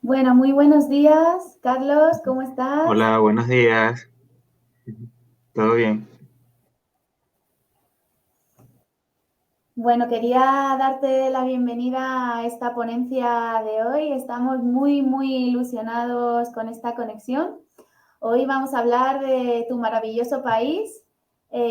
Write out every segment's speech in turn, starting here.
Bueno, muy buenos días, Carlos, ¿cómo estás? Hola, buenos días. ¿Todo bien? Bueno, quería darte la bienvenida a esta ponencia de hoy. Estamos muy ilusionados con esta conexión. Hoy vamos a hablar de tu maravilloso país.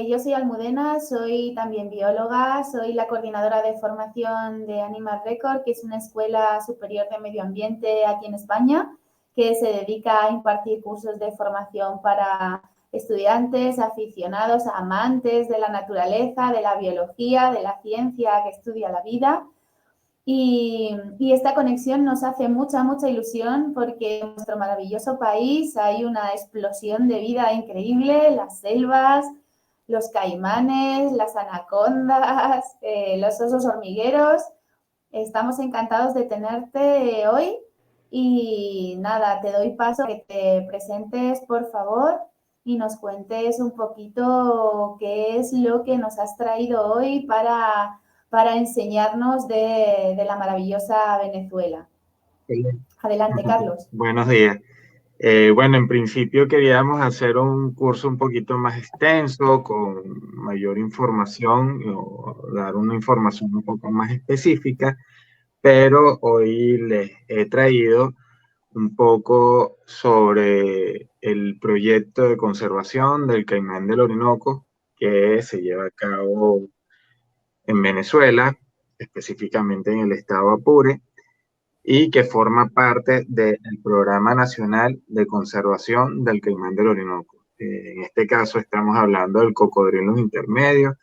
Yo soy Almudena, soy también bióloga, soy la coordinadora de formación de Animal Record, que es una escuela superior de medio ambiente aquí en España, que se dedica a impartir cursos de formación para estudiantes, aficionados, amantes de la naturaleza, de la biología, de la ciencia que estudia la vida. Y esta conexión nos hace mucha ilusión porque en nuestro maravilloso país hay una explosión de vida increíble, las selvas, los caimanes, las anacondas, los osos hormigueros. Estamos encantados de tenerte hoy y nada, te doy paso a que te presentes, por favor, y nos cuentes un poquito qué es lo que nos has traído hoy para enseñarnos de la maravillosa Venezuela. Hola. Adelante, Carlos. Buenos días. Bueno, en principio queríamos hacer un curso un poquito más extenso, con mayor información, o dar una información un poco más específica, pero hoy les he traído un poco sobre el proyecto de conservación del caimán del Orinoco que se lleva a cabo en Venezuela, específicamente en el estado Apure, y que forma parte del Programa Nacional de Conservación del Caimán del Orinoco. En este caso estamos hablando del cocodrilo intermedio,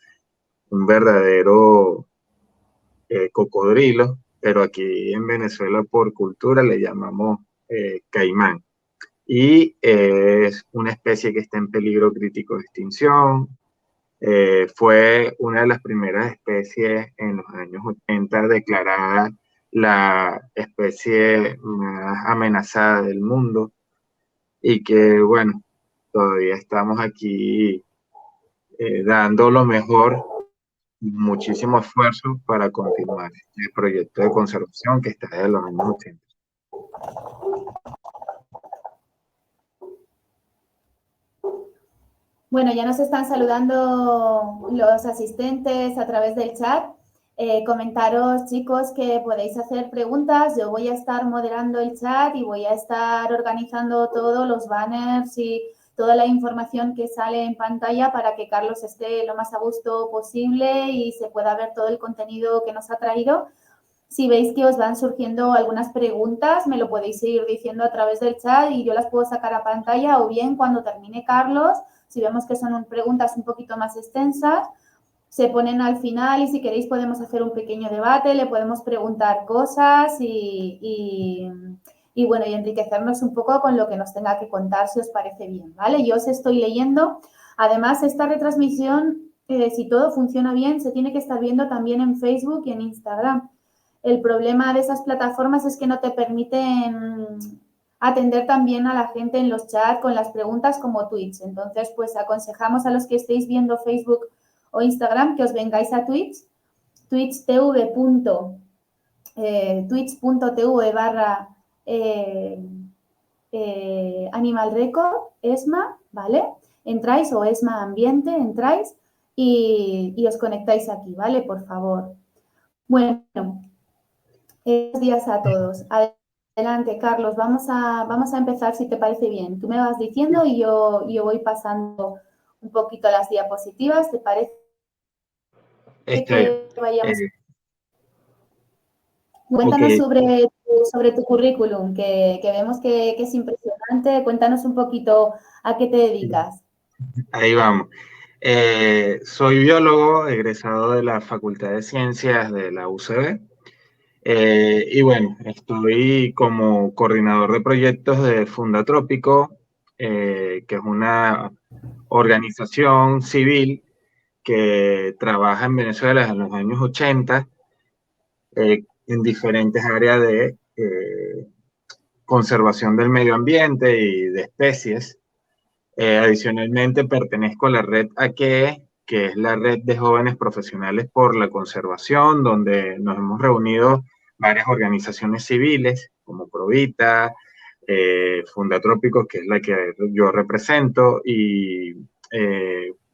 un verdadero cocodrilo, pero aquí en Venezuela por cultura le llamamos caimán. Y es una especie que está en peligro crítico de extinción. Fue una de las primeras especies en los años 80 declarada la especie más amenazada del mundo y que, bueno, todavía estamos aquí dando lo mejor, muchísimo esfuerzo para continuar este proyecto de conservación que está desde los años 80. Bueno, ya nos están saludando los asistentes a través del chat. Comentaros, chicos, que podéis hacer preguntas. Yo voy a estar moderando el chat y voy a estar organizando todos los banners y toda la información que sale en pantalla para que Carlos esté lo más a gusto posible y se pueda ver todo el contenido que nos ha traído. Si veis que os van surgiendo algunas preguntas, me lo podéis ir diciendo a través del chat y yo las puedo sacar a pantalla, o bien cuando termine Carlos, si vemos que son preguntas un poquito más extensas, se ponen al final y si queréis podemos hacer un pequeño debate, le podemos preguntar cosas y bueno, y enriquecernos un poco con lo que nos tenga que contar, si os parece bien, ¿vale? Yo os estoy leyendo. Además, esta retransmisión, si todo funciona bien, se tiene que estar viendo también en Facebook y en Instagram. El problema de esas plataformas es que no te permiten atender también a la gente en los chats con las preguntas como Twitch. Entonces, pues aconsejamos a los que estéis viendo Facebook o Instagram que os vengáis a Twitch, twitch.tv barra Animal Record, ESMA, ¿vale? Entráis, o ESMA Ambiente, entráis y os conectáis aquí, ¿vale? Por favor. Bueno, buenos días a todos. Adelante, Carlos. Vamos a empezar, si te parece bien. Tú me vas diciendo y yo voy pasando un poquito las diapositivas. ¿Te parece Está bien. que vayamos? Eh, ok, Cuéntanos sobre tu currículum, que vemos que es impresionante. Cuéntanos un poquito a qué te dedicas. ahí vamos. Soy biólogo egresado de la Facultad de Ciencias de la UCB. Y bueno, estoy como coordinador de proyectos de Fundatrópico, que es una organización civil que trabaja en Venezuela en los años 80 en diferentes áreas de conservación del medio ambiente y de especies. Adicionalmente, pertenezco a la red AQUE, que es la red de jóvenes profesionales por la conservación, donde nos hemos reunido varias organizaciones civiles como Provita, Fundatrópicos, que es la que yo represento, y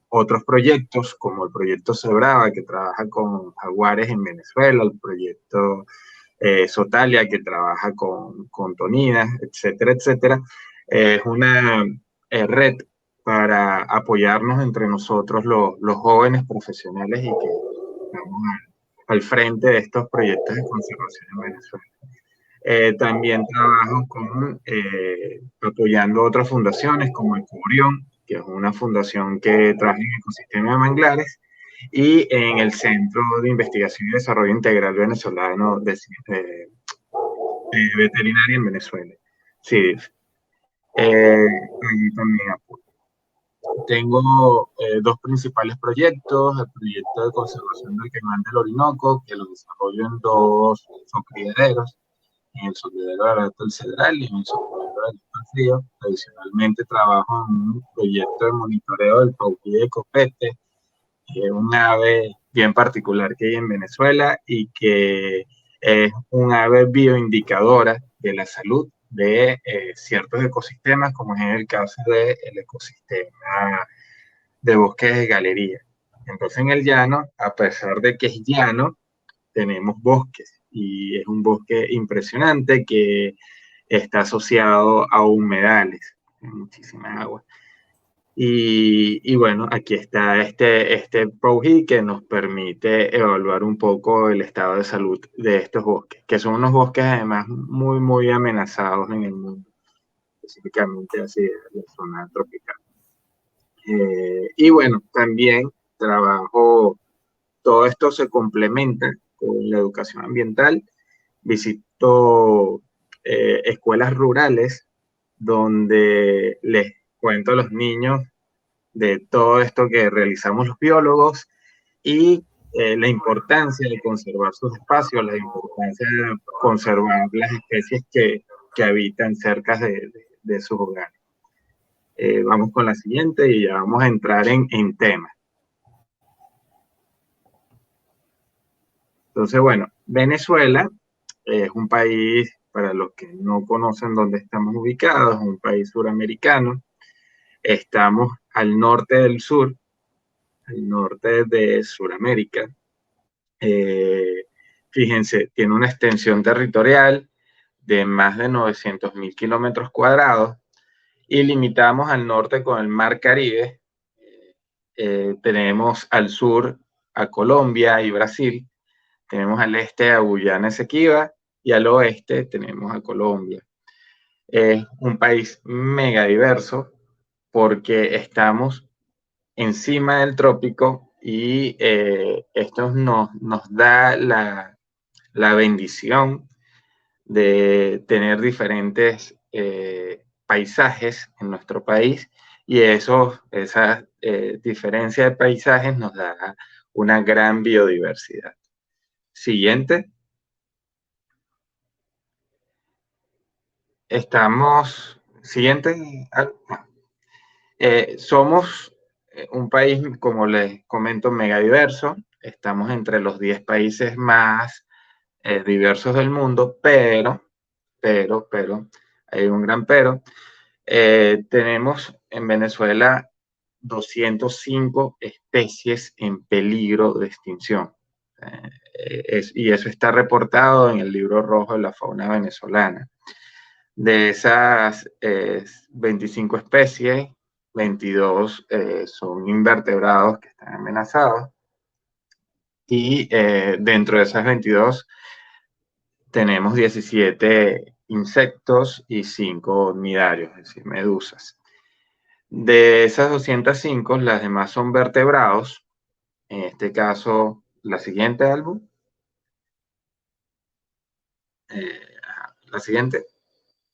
otros proyectos como el proyecto Cebrava, que trabaja con jaguares en Venezuela, el proyecto Sotalia, que trabaja con toninas, etcétera, etcétera. Es una red para apoyarnos entre nosotros los jóvenes profesionales y que estamos al frente de estos proyectos de conservación en Venezuela. También trabajo apoyando otras fundaciones como el Cubrión, que es una fundación que trabaja en el ecosistema de manglares, y en el Centro de Investigación y Desarrollo Integral Venezolano de Veterinaria en Venezuela. Sí, allí también apoyo. Tengo dos principales proyectos, el proyecto de conservación del caimán del Orinoco, que lo desarrollo en dos criaderos, en el soquedero de Alto del Cedral y en el soquedero de Alto del Río. Adicionalmente trabajo en un proyecto de monitoreo del paupí de copete, que es un ave bien particular que hay en Venezuela y que es un ave bioindicadora de la salud de ciertos ecosistemas, como es en el caso del ecosistema de bosques de galería. Entonces en el llano, a pesar de que es llano, tenemos bosques y es un bosque impresionante que está asociado a humedales, muchísima agua. Y bueno, aquí está este ProHi que nos permite evaluar un poco el estado de salud de estos bosques, que son unos bosques además muy, muy amenazados en el mundo, específicamente así de la zona tropical. Y bueno, también trabajo, todo esto se complementa con la educación ambiental. Visito escuelas rurales donde les cuento a los niños de todo esto que realizamos los biólogos y la importancia de conservar sus espacios, la importancia de conservar las especies que habitan cerca de sus hogares. Vamos con la siguiente y ya vamos a entrar en tema. Entonces, bueno, Venezuela es un país, para los que no conocen dónde estamos ubicados, es un país suramericano. Estamos al norte del sur, al norte de Suramérica. Fíjense, tiene una extensión territorial de más de 900.000 kilómetros cuadrados y limitamos al norte con el Mar Caribe. Tenemos al sur a Colombia y Brasil, tenemos al este a Guyana Esequiba y al oeste tenemos a Colombia. Es un país mega diverso porque estamos encima del trópico y esto nos da la bendición de tener diferentes paisajes en nuestro país y esa diferencia de paisajes nos da una gran biodiversidad. Siguiente. Siguiente. Somos un país, como les comento, mega diverso. Estamos entre los 10 países más diversos del mundo, pero, hay un gran pero. Tenemos en Venezuela 205 especies en peligro de extinción. Y eso está reportado en el Libro Rojo de la Fauna Venezolana. De esas 25 especies, 22 son invertebrados que están amenazados. Y dentro de esas 22 tenemos 17 insectos y 5 nidarios, es decir, medusas. De esas 205, las demás son vertebrados. En este caso, la siguiente álbum. La siguiente.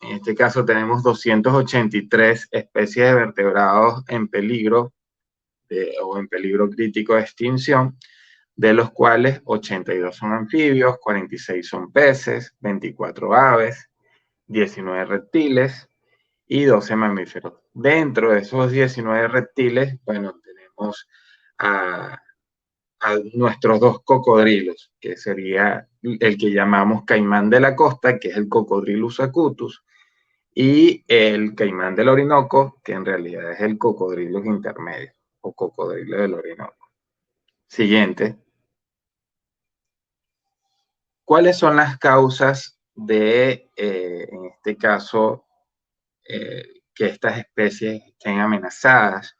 En este caso tenemos 283 especies de vertebrados en peligro o en peligro crítico de extinción, de los cuales 82 son anfibios, 46 son peces, 24 aves, 19 reptiles y 12 mamíferos. Dentro de esos 19 reptiles, bueno, tenemos a a nuestros dos cocodrilos, que sería el que llamamos caimán de la costa, que es el Cocodrilus acutus, y el caimán del Orinoco, que en realidad es el Cocodrilus intermedio o cocodrilo del Orinoco. Siguiente. ¿Cuáles son las causas de, en este caso, que estas especies estén amenazadas?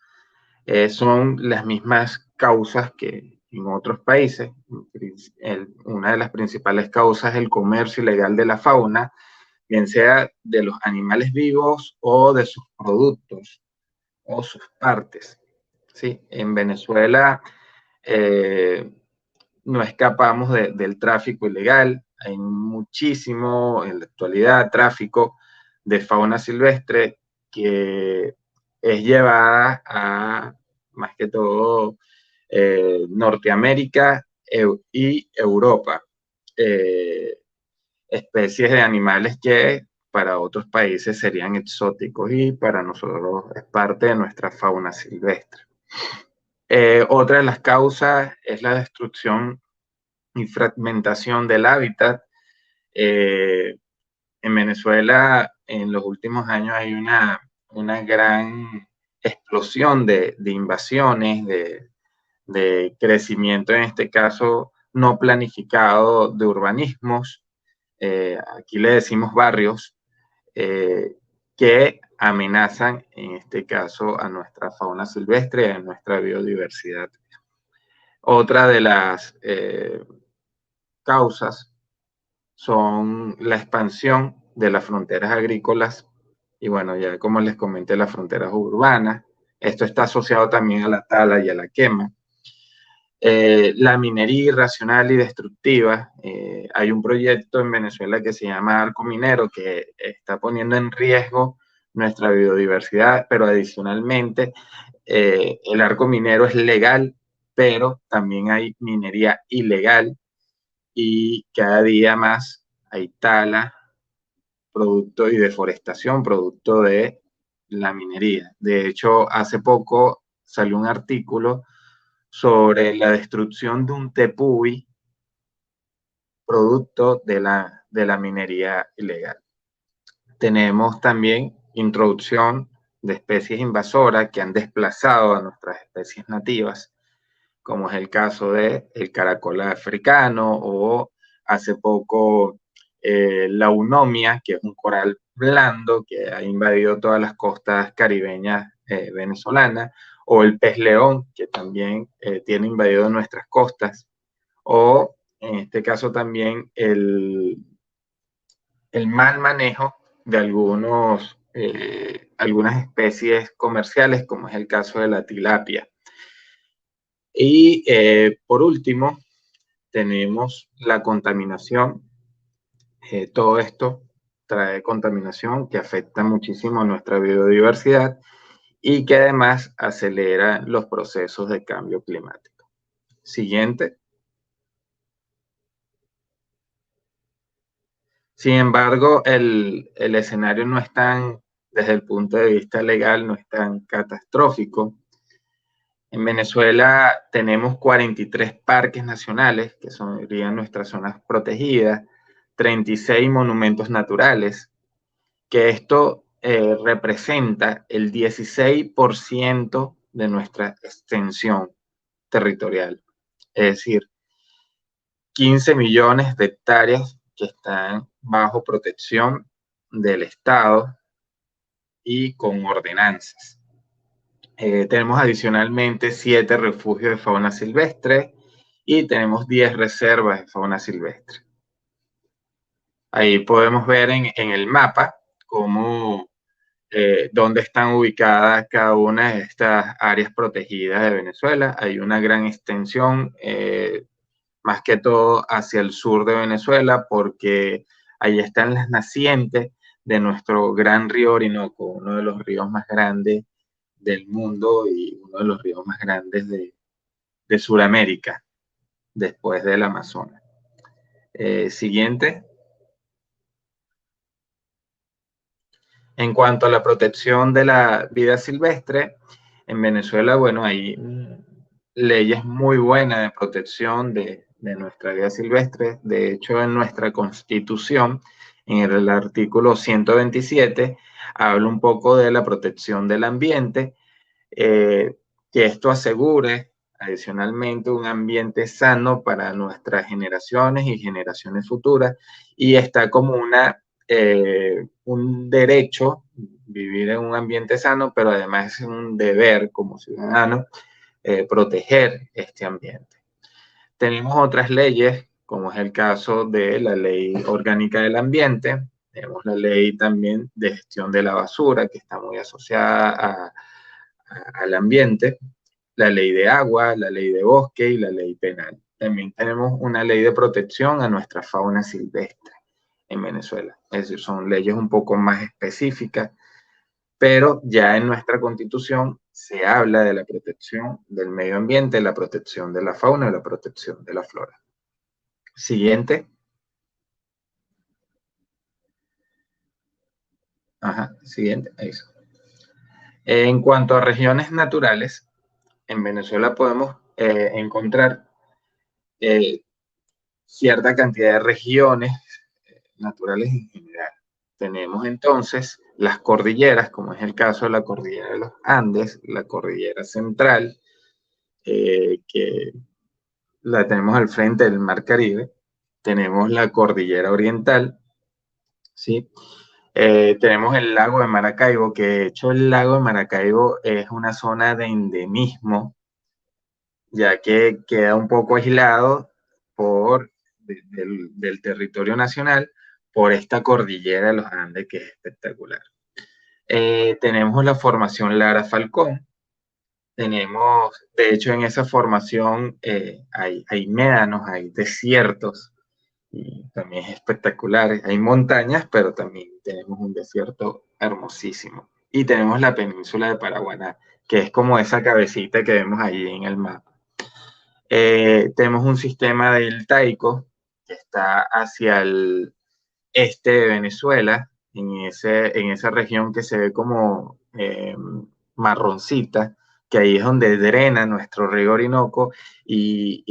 Son las mismas causas que en otros países. Una de las principales causas es el comercio ilegal de la fauna, bien sea de los animales vivos o de sus productos o sus partes. ¿Sí? En Venezuela no escapamos del tráfico ilegal. Hay muchísimo en la actualidad tráfico de fauna silvestre que es llevada a, más que todo, Norteamérica y Europa. Especies de animales que para otros países serían exóticos y para nosotros es parte de nuestra fauna silvestre. Otra de las causas es la destrucción y fragmentación del hábitat. En Venezuela, en los últimos años hay una gran explosión de invasiones, de crecimiento, en este caso no planificado, de urbanismos. Aquí le decimos barrios, que amenazan, en este caso, a nuestra fauna silvestre y a nuestra biodiversidad. Otra de las causas son la expansión de las fronteras agrícolas y, bueno, ya como les comenté, las fronteras urbanas. Esto está asociado también a la tala y a la quema. La minería irracional y destructiva. Hay un proyecto en Venezuela que se llama Arco Minero que está poniendo en riesgo nuestra biodiversidad, pero adicionalmente el arco minero es legal, pero también hay minería ilegal y cada día más hay tala, producto y deforestación, producto de la minería. De hecho, hace poco salió un artículo sobre la destrucción de un tepuy producto de la minería ilegal. Tenemos también introducción de especies invasoras que han desplazado a nuestras especies nativas, como es el caso del caracol africano o hace poco la eunomia, que es un coral blando que ha invadido todas las costas caribeñas venezolanas, o el pez león, que también tiene invadido nuestras costas, o en este caso también el mal manejo de algunas especies comerciales, como es el caso de la tilapia. Y por último, tenemos la contaminación. Todo esto trae contaminación que afecta muchísimo a nuestra biodiversidad y que además acelera los procesos de cambio climático. Siguiente. Sin embargo, el escenario no es tan, desde el punto de vista legal, no es tan catastrófico. En Venezuela tenemos 43 parques nacionales, que serían nuestras zonas protegidas, 36 monumentos naturales, que esto representa el 16% de nuestra extensión territorial. Es decir, 15 millones de hectáreas que están bajo protección del Estado y con ordenanzas. Tenemos adicionalmente 7 refugios de fauna silvestre y tenemos 10 reservas de fauna silvestre. Ahí podemos ver en el mapa cómo, dónde están ubicadas cada una de estas áreas protegidas de Venezuela. Hay una gran extensión, más que todo hacia el sur de Venezuela, porque ahí están las nacientes de nuestro gran río Orinoco, uno de los ríos más grandes del mundo y uno de los ríos más grandes de Sudamérica, después del Amazonas. Siguiente. En cuanto a la protección de la vida silvestre, en Venezuela, bueno, hay leyes muy buenas de protección de nuestra vida silvestre. De hecho, en nuestra Constitución, en el artículo 127, habla un poco de la protección del ambiente, eh, que esto asegure adicionalmente un ambiente sano para nuestras generaciones y generaciones futuras, y está como un derecho vivir en un ambiente sano, pero además es un deber como ciudadano proteger este ambiente. Tenemos otras leyes, como es el caso de la Ley Orgánica del Ambiente. Tenemos la ley también de gestión de la basura, que está muy asociada al ambiente, la ley de agua, la ley de bosque y la ley penal. También tenemos una ley de protección a nuestra fauna silvestre en Venezuela. Es decir, son leyes un poco más específicas, pero ya en nuestra Constitución se habla de la protección del medio ambiente, la protección de la fauna y la protección de la flora. Siguiente. Ajá, siguiente. Eso. En cuanto a regiones naturales, en Venezuela podemos encontrar eh, cierta cantidad de regiones naturales en general. Tenemos entonces las cordilleras, como es el caso de la cordillera de los Andes, la cordillera central, que la tenemos al frente del Mar Caribe. Tenemos la cordillera oriental, ¿sí? Tenemos el lago de Maracaibo, que de hecho el lago de Maracaibo es una zona de endemismo, ya que queda un poco aislado del territorio nacional por esta cordillera de los Andes, que es espectacular. Tenemos la formación Lara Falcón. Tenemos, de hecho, en esa formación hay médanos, hay desiertos, y también es espectacular. Hay montañas, pero también tenemos un desierto hermosísimo. Y tenemos la península de Paraguaná, que es como esa cabecita que vemos allí en el mapa. Tenemos un sistema deltaico que está hacia el este de Venezuela, en esa región que se ve como marroncita, que ahí es donde drena nuestro río Orinoco y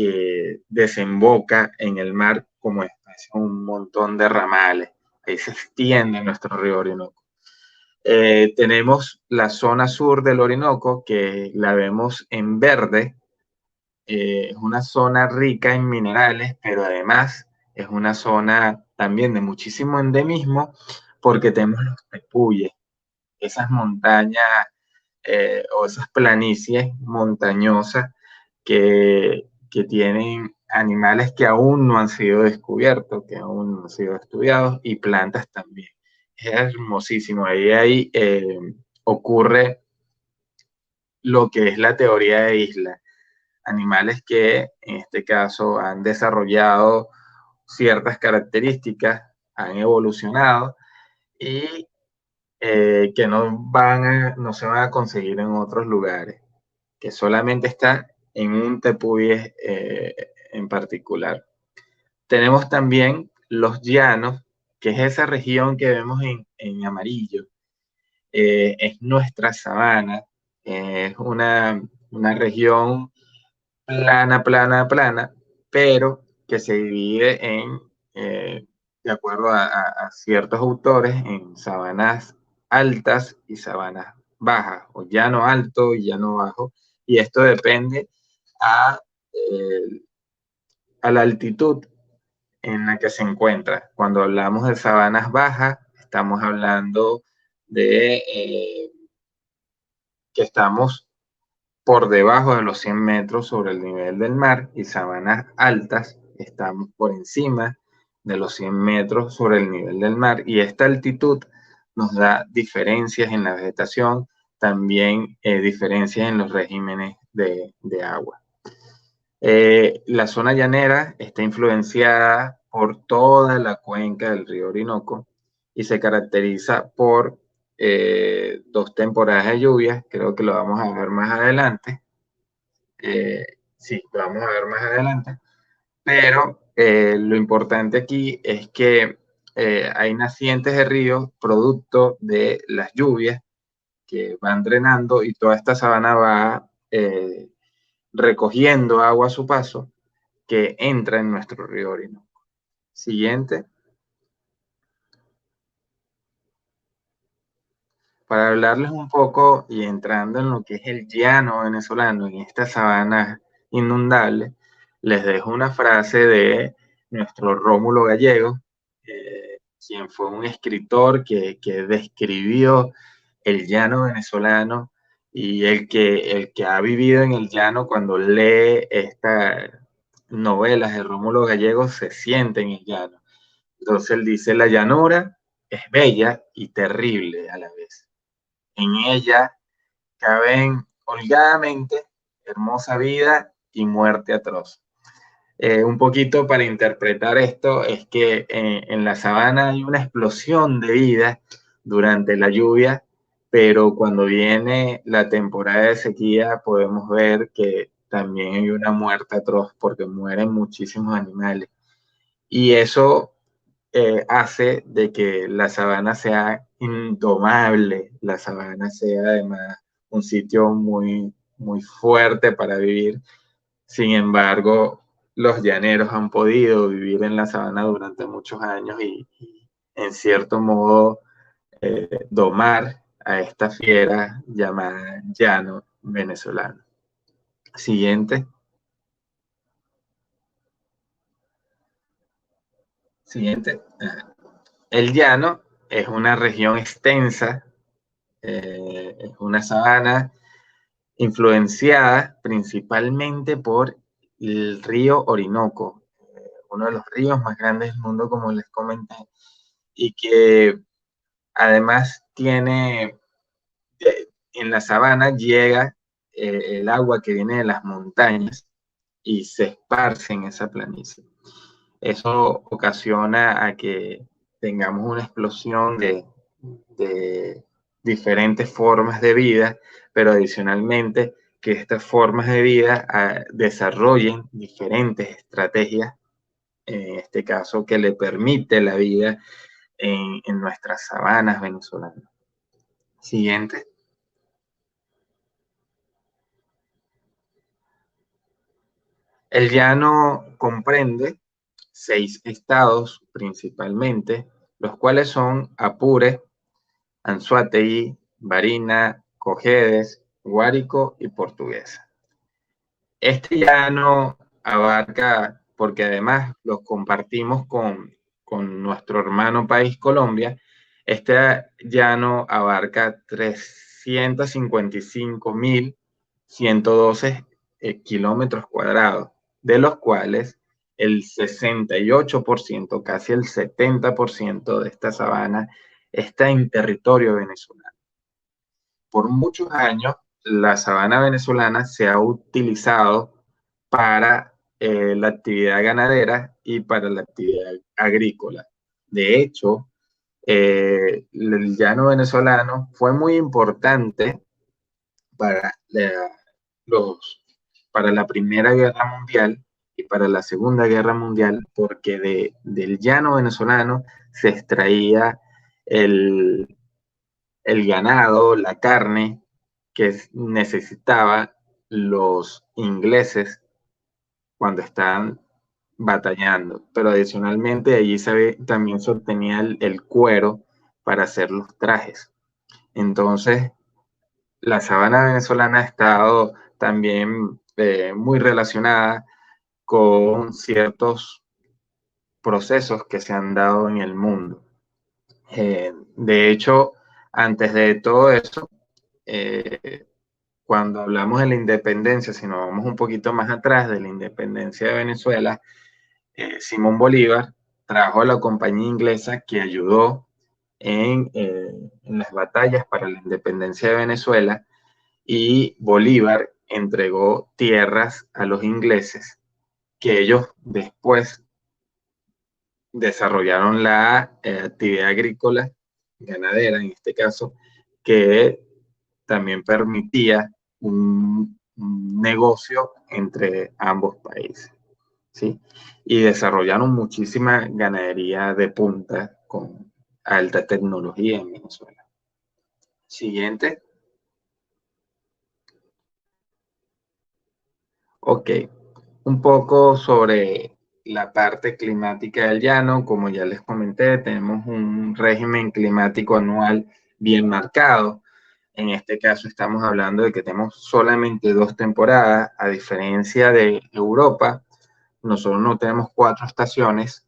desemboca en el mar como un montón de ramales. Ahí se extiende nuestro río Orinoco. Tenemos la zona sur del Orinoco, que la vemos en verde. Es una zona rica en minerales, pero además es una zona también de muchísimo endemismo, porque tenemos los tepuyes, esas montañas o esas planicies montañosas que tienen animales que aún no han sido descubiertos, que aún no han sido estudiados, y plantas también. Es hermosísimo. Ahí ocurre lo que es la teoría de isla. Animales que en este caso han desarrollado ciertas características, han evolucionado y que no se van a conseguir en otros lugares, que solamente está en un tepuy en particular. Tenemos también los llanos, que es esa región que vemos en amarillo. Es nuestra sabana, es una región plana, plana, plana, pero que se divide de acuerdo a ciertos autores, en sabanas altas y sabanas bajas, o llano alto y llano bajo, y esto depende a, eh, a la altitud en la que se encuentra. Cuando hablamos de sabanas bajas, estamos hablando de que estamos por debajo de los 100 metros sobre el nivel del mar, y sabanas altas estamos por encima de los 100 metros sobre el nivel del mar, y esta altitud nos da diferencias en la vegetación, también diferencias en los regímenes de agua. La zona llanera está influenciada por toda la cuenca del río Orinoco y se caracteriza por dos temporadas de lluvias, creo que lo vamos a ver más adelante. Sí, lo vamos a ver más adelante, pero lo importante aquí es que hay nacientes de ríos producto de las lluvias que van drenando, y toda esta sabana va recogiendo agua a su paso que entra en nuestro río Orinoco. Siguiente. Para hablarles un poco y entrando en lo que es el llano venezolano, en esta sabana inundable, les dejo una frase de nuestro Rómulo Gallego, quien fue un escritor que describió el llano venezolano y el que ha vivido en el llano cuando lee estas novelas de Rómulo Gallego se siente en el llano. Entonces él dice, la llanura es bella y terrible a la vez. En ella caben holgadamente hermosa vida y muerte atroz. Un poquito para interpretar esto es que en la sabana hay una explosión de vida durante la lluvia, pero cuando viene la temporada de sequía podemos ver que también hay una muerte atroz porque mueren muchísimos animales. Y eso hace de que la sabana sea indomable, la sabana sea además un sitio muy, muy fuerte para vivir. Sin embargo, los llaneros han podido vivir en la sabana durante muchos años y en cierto modo domar a esta fiera llamada llano venezolano. Siguiente. Siguiente. El llano es una región extensa, es una sabana influenciada principalmente por el río Orinoco, uno de los ríos más grandes del mundo, como les comenté, y que además tiene, en la sabana llega el agua que viene de las montañas y se esparce en esa planicie. Eso ocasiona a que tengamos una explosión de diferentes formas de vida, pero adicionalmente que estas formas de vida desarrollen diferentes estrategias, en este caso que le permite la vida en nuestras sabanas venezolanas. Siguiente. El llano comprende 6 estados principalmente, los cuales son Apure, Anzoátegui, Barinas, Cojedes, Guárico y Portuguesa. Este llano abarca, porque además los compartimos con nuestro hermano país Colombia, este llano abarca 355.112 kilómetros cuadrados, de los cuales el 68%, casi el 70% de esta sabana está en territorio venezolano. Por muchos años, la sabana venezolana se ha utilizado para la actividad ganadera y para la actividad agrícola. De hecho, el llano venezolano fue muy importante para los, para la Primera Guerra Mundial y para la Segunda Guerra Mundial, porque del llano venezolano se extraía el, el ganado, la carne que necesitaban los ingleses cuando estaban batallando. Pero adicionalmente allí también se obtenía el cuero para hacer los trajes. Entonces, la sabana venezolana ha estado también muy relacionada con ciertos procesos que se han dado en el mundo. De hecho, antes de todo eso, cuando hablamos de la independencia, si nos vamos un poquito más atrás de la independencia de Venezuela, Simón Bolívar trajo a la compañía inglesa que ayudó en las batallas para la independencia de Venezuela y Bolívar entregó tierras a los ingleses que ellos después desarrollaron la actividad agrícola, ganadera en este caso, que también permitía un negocio entre ambos países, ¿sí? Y desarrollaron muchísima ganadería de punta con alta tecnología en Venezuela. Siguiente. Ok, un poco sobre la parte climática del llano. Como ya les comenté, tenemos un régimen climático anual bien marcado. En este caso estamos hablando de que tenemos solamente 2 temporadas, a diferencia de Europa. Nosotros no tenemos 4 estaciones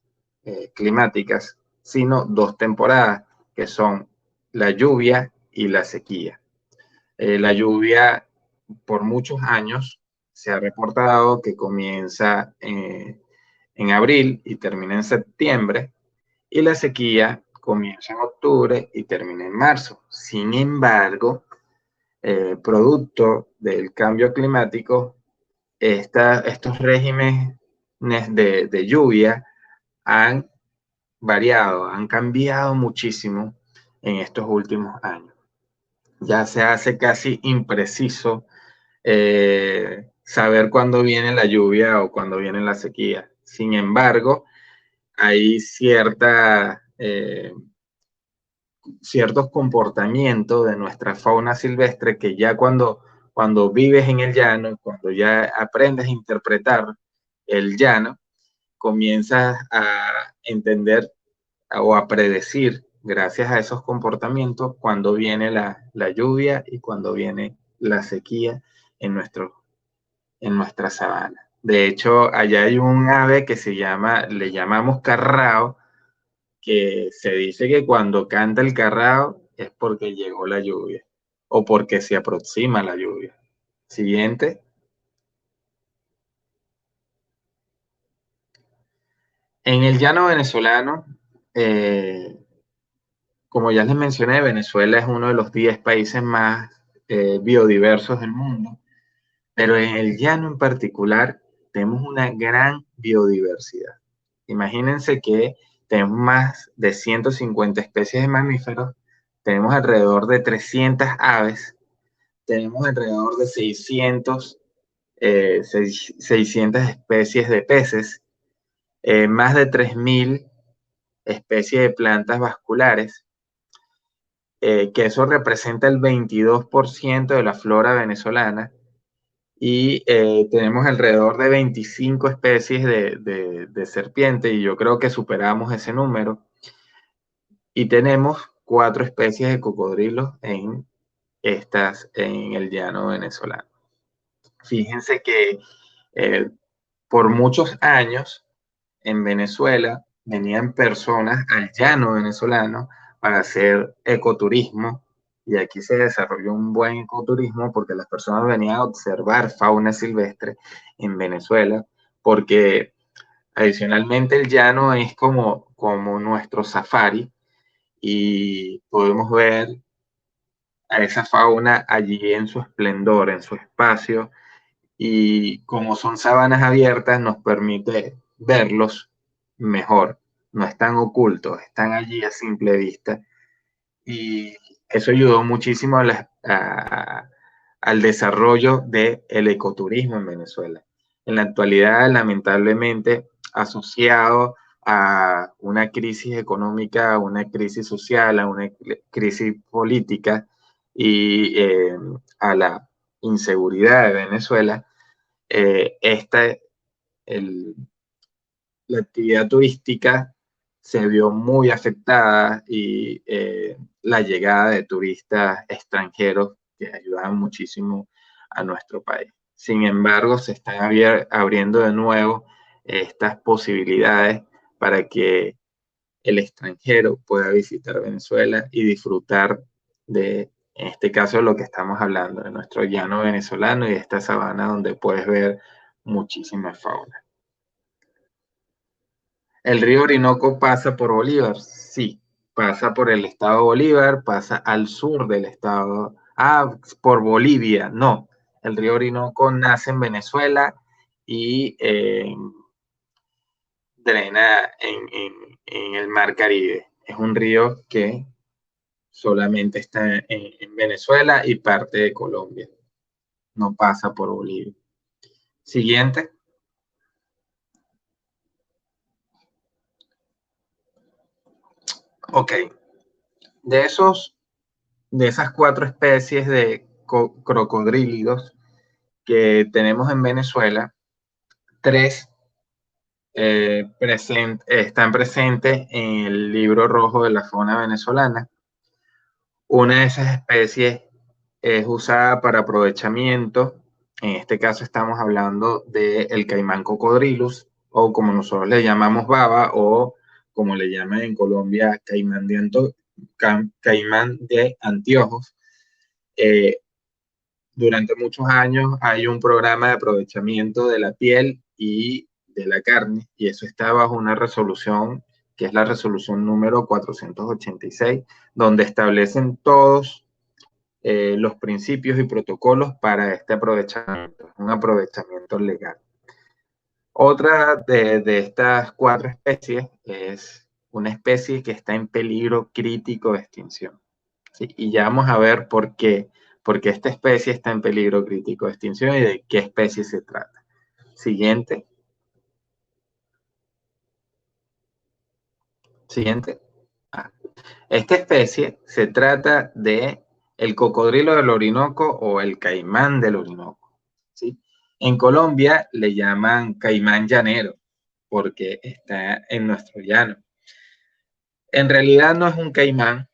climáticas, sino 2 temporadas, que son la lluvia y la sequía. La lluvia, por muchos años, se ha reportado que comienza en abril y termina en septiembre, y la sequía comienza en octubre y termina en marzo. Sin embargo, producto del cambio climático, estos regímenes de lluvia han variado, han cambiado muchísimo en estos últimos años. Ya se hace casi impreciso saber cuándo viene la lluvia o cuándo viene la sequía. Sin embargo, hay ciertos comportamientos de nuestra fauna silvestre que ya cuando vives en el llano, cuando ya aprendes a interpretar el llano, comienzas a entender o a predecir, gracias a esos comportamientos, cuando viene la lluvia y cuando viene la sequía en, en nuestra sabana. De hecho, allá hay un ave que le llamamos carrao, que se dice que cuando canta el carrao es porque llegó la lluvia o porque se aproxima la lluvia. Siguiente. En el llano venezolano, eh, como ya les mencioné, Venezuela es uno de los 10 países más biodiversos del mundo, pero en el llano en particular tenemos una gran biodiversidad. Imagínense que tenemos más de 150 especies de mamíferos, tenemos alrededor de 300 aves, tenemos alrededor de 600 especies de peces, más de 3.000 especies de plantas vasculares, que eso representa el 22% de la flora venezolana, y tenemos alrededor de 25 especies de serpiente, y yo creo que superamos ese número, y tenemos 4 especies de cocodrilos en el llano venezolano. Fíjense que eh, por muchos años en Venezuela venían personas al llano venezolano para hacer ecoturismo, y aquí se desarrolló un buen ecoturismo porque las personas venían a observar fauna silvestre en Venezuela, porque adicionalmente el llano es como nuestro safari, y podemos ver a esa fauna allí en su esplendor, en su espacio, y como son sabanas abiertas nos permite verlos mejor, no están ocultos, están allí a simple vista, y eso ayudó muchísimo al desarrollo del ecoturismo en Venezuela. En la actualidad, lamentablemente, asociado a una crisis económica, a una crisis social, a una crisis política y a la inseguridad de Venezuela, esta, el, la actividad turística se vio muy afectada, y la llegada de turistas extranjeros que ayudaban muchísimo a nuestro país. Sin embargo, se están abriendo de nuevo estas posibilidades para que el extranjero pueda visitar Venezuela y disfrutar en este caso, lo que estamos hablando, de nuestro llano venezolano y de esta sabana donde puedes ver muchísima fauna. ¿El río Orinoco pasa por Bolívar? Sí, pasa por el estado de Bolívar, pasa al sur del estado. Ah, por Bolivia, no. El río Orinoco nace en Venezuela y drena en el Mar Caribe. Es un río que solamente está en Venezuela y parte de Colombia. No pasa por Bolivia. Siguiente. Ok. De esos de esas 4 especies de crocodrílidos, que tenemos en Venezuela, tres están presentes en el libro rojo de la fauna venezolana. Una de esas especies es usada para aprovechamiento. En este caso estamos hablando del caimán cocodrilus, o como nosotros le llamamos baba, o como le llaman en Colombia, caimán de anteojos. Eh, durante muchos años hay un programa de aprovechamiento de la piel y de la carne, y eso está bajo una resolución que es la resolución número 486, donde establecen todos los principios y protocolos para este aprovechamiento, un aprovechamiento legal. Otra de estas cuatro especies es una especie que está en peligro crítico de extinción. ¿Sí? Y ya vamos a ver por qué esta especie está en peligro crítico de extinción y de qué especie se trata. Siguiente. Siguiente. Esta especie se trata de el cocodrilo del Orinoco o el caimán del Orinoco. ¿Sí? En Colombia le llaman caimán llanero porque está en nuestro llano. En realidad no es un caimán,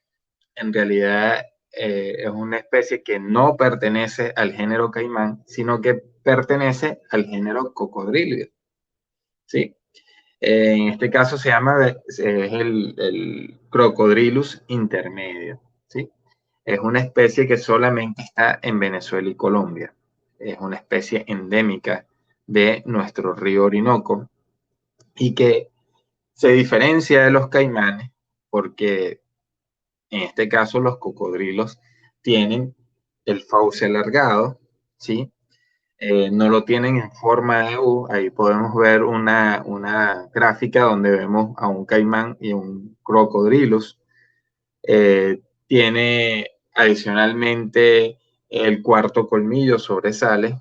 en realidad es una especie que no pertenece al género caimán, sino que pertenece al género cocodrilo. ¿Sí? En este caso se llama es el Crocodrilus intermedio. ¿Sí? Es una especie que solamente está en Venezuela y Colombia. Es una especie endémica de nuestro río Orinoco y que se diferencia de los caimanes porque en este caso los cocodrilos tienen el fauce alargado, ¿sí? No lo tienen en forma de U. Ahí podemos ver una gráfica donde vemos a un caimán y un crocodrilus. Tiene adicionalmente el cuarto colmillo sobresale,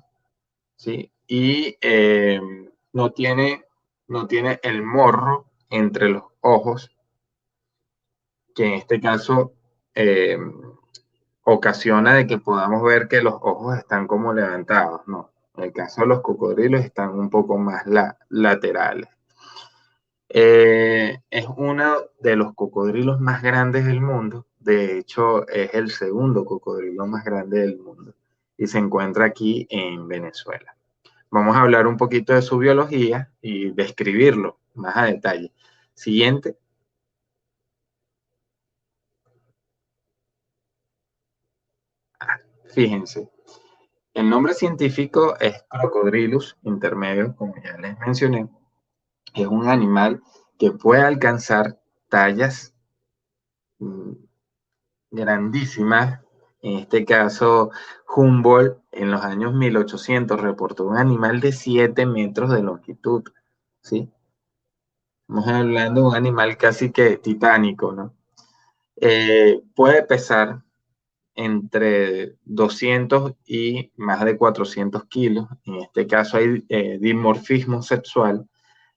¿sí? Y no tiene el morro entre los ojos, que en este caso eh, ocasiona de que podamos ver que los ojos están como levantados, ¿no? En el caso de los cocodrilos están un poco más laterales. Es uno de los cocodrilos más grandes del mundo. De hecho, es el segundo cocodrilo más grande del mundo y se encuentra aquí en Venezuela. Vamos a hablar un poquito de su biología y describirlo más a detalle. Siguiente. Fíjense, el nombre científico es Crocodrilus intermedio, como ya les mencioné. Es un animal que puede alcanzar tallas mm, grandísimas. En este caso, Humboldt en los años 1800 reportó un animal de 7 metros de longitud, ¿sí? Estamos hablando de un animal casi que titánico, ¿no? Puede pesar entre 200 y más de 400 kilos. En este caso hay dimorfismo sexual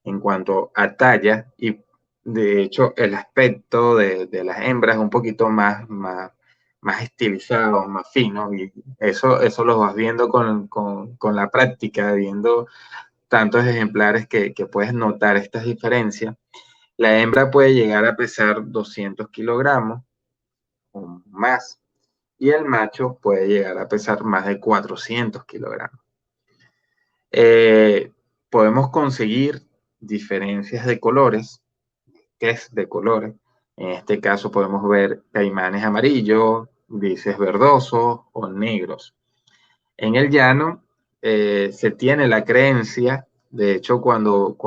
en cuanto a talla y de hecho el aspecto de las hembras es un poquito más estilizado, más fino y eso lo vas viendo con la práctica, viendo tantos ejemplares que puedes notar estas diferencias. La hembra puede llegar a pesar 200 kilogramos o más y el macho puede llegar a pesar más de 400 kilogramos. Podemos conseguir diferencias de colores, test de colores. En este caso podemos ver caimanes amarillos, grises verdosos o negros. En el llano se tiene la creencia, de hecho cuando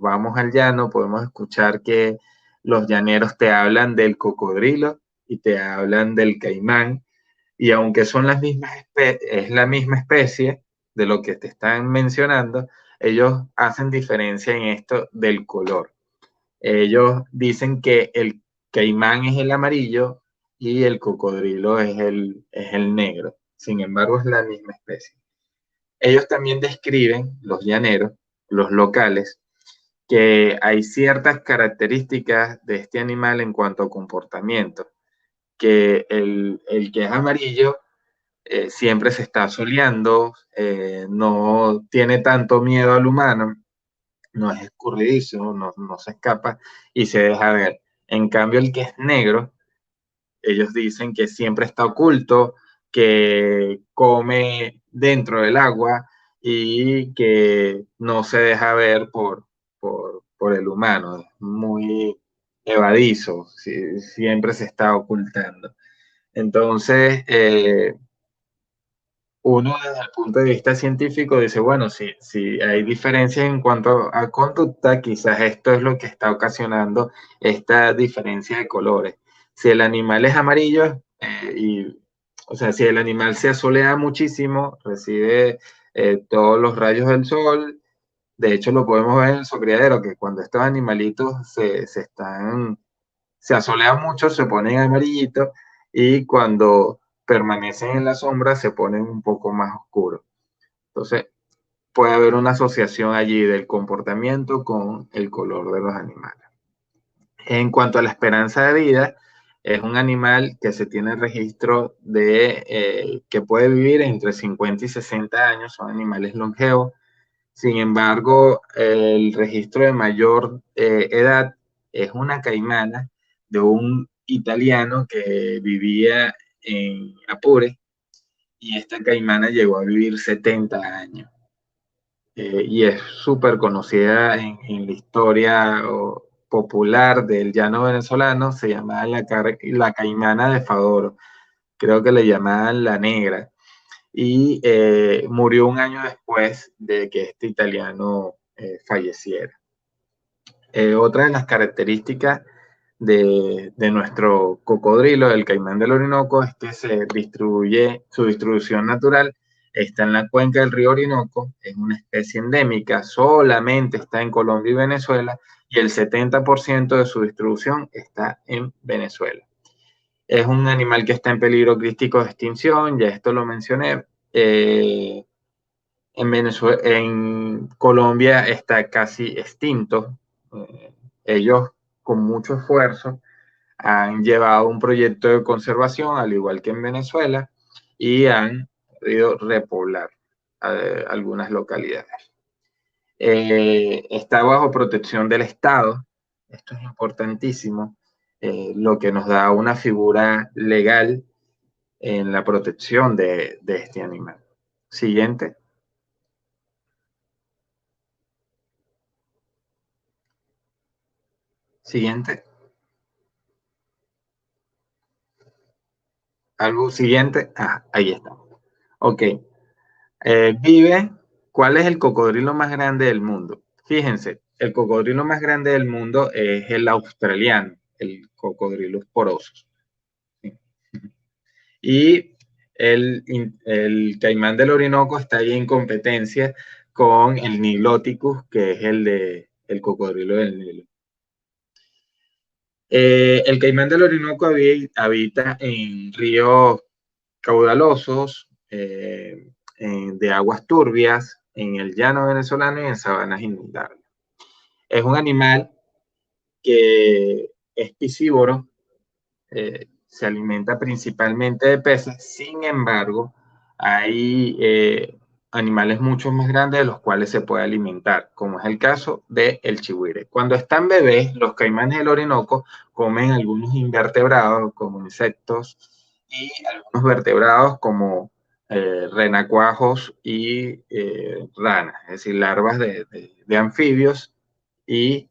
vamos al llano podemos escuchar que los llaneros te hablan del cocodrilo y te hablan del caimán, y aunque son las mismas es la misma especie de lo que te están mencionando, ellos hacen diferencia en esto del color. Ellos dicen que el caimán es el amarillo y el cocodrilo es el negro. Sin embargo, es la misma especie. Ellos también describen, los llaneros, los locales, que hay ciertas características de este animal en cuanto a comportamiento, que el que es amarillo siempre se está soleando, no tiene tanto miedo al humano, no es escurridizo, no se escapa y se deja ver. En cambio, el que es negro, ellos dicen que siempre está oculto, que come dentro del agua y que no se deja ver por el humano. Es muy evadizo, siempre se está ocultando. Entonces, uno desde el punto de vista científico dice, bueno, si hay diferencias en cuanto a conducta, quizás esto es lo que está ocasionando esta diferencia de colores. Si el animal es amarillo, o sea, si el animal se asolea muchísimo, recibe todos los rayos del sol, de hecho lo podemos ver en su criadero, que cuando estos animalitos se asolean mucho, se ponen amarillitos y cuando permanecen en la sombra se ponen un poco más oscuros. Entonces, puede haber una asociación allí del comportamiento con el color de los animales. En cuanto a la esperanza de vida, es un animal que se tiene registro de que puede vivir entre 50 y 60 años, son animales longevos. Sin embargo, el registro de mayor edad es una caimana de un italiano que vivía en Apure y esta caimana llegó a vivir 70 años. Y es súper conocida en la historia popular del llano venezolano, se llamaba la caimana de Fadoro, creo que le llamaban la negra y murió un año después de que este italiano falleciera. Otra de las características de nuestro cocodrilo, el caimán del Orinoco, es que su distribución natural está en la cuenca del río Orinoco, es una especie endémica, solamente está en Colombia y Venezuela, y el 70% de su distribución está en Venezuela. Es un animal que está en peligro crítico de extinción, ya esto lo mencioné. En Colombia está casi extinto. Ellos, con mucho esfuerzo, han llevado un proyecto de conservación, al igual que en Venezuela, y han podido repoblar algunas localidades. Está bajo protección del Estado, esto es importantísimo, lo que nos da una figura legal en la protección de este animal. Siguiente. Siguiente. Algo siguiente. Ah, ahí está. Ok. ¿Cuál es el cocodrilo más grande del mundo? Fíjense, el cocodrilo más grande del mundo es el australiano, el cocodrilo porosos. ¿Sí? Y el caimán del Orinoco está ahí en competencia con el Niloticus, que es el cocodrilo del Nilo. El caimán del Orinoco habita en ríos caudalosos, de aguas turbias, en el llano venezolano y en sabanas inundables. Es un animal que es piscívoro, se alimenta principalmente de peces, sin embargo, hay animales mucho más grandes de los cuales se puede alimentar, como es el caso del chigüire. Cuando están bebés, los caimanes del Orinoco comen algunos invertebrados como insectos y algunos vertebrados como renacuajos y ranas, es decir, larvas de anfibios y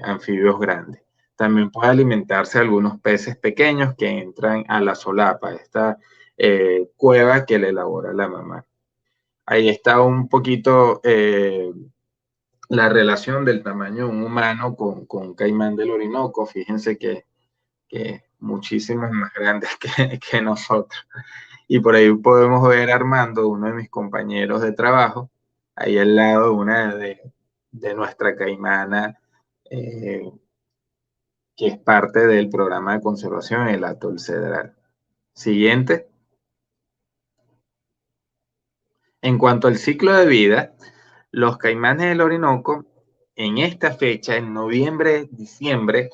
anfibios grandes. También puede alimentarse de algunos peces pequeños que entran a la solapa, esta cueva que le elabora la mamá. Ahí está un poquito la relación del tamaño de un humano con un caimán del Orinoco. Fíjense que muchísimos más grandes que nosotros. Y por ahí podemos ver a Armando, uno de mis compañeros de trabajo, ahí al lado de una de nuestra caimana, que es parte del programa de conservación el atol cedral. Siguiente. En cuanto al ciclo de vida, los caimanes del Orinoco en esta fecha, en noviembre, diciembre,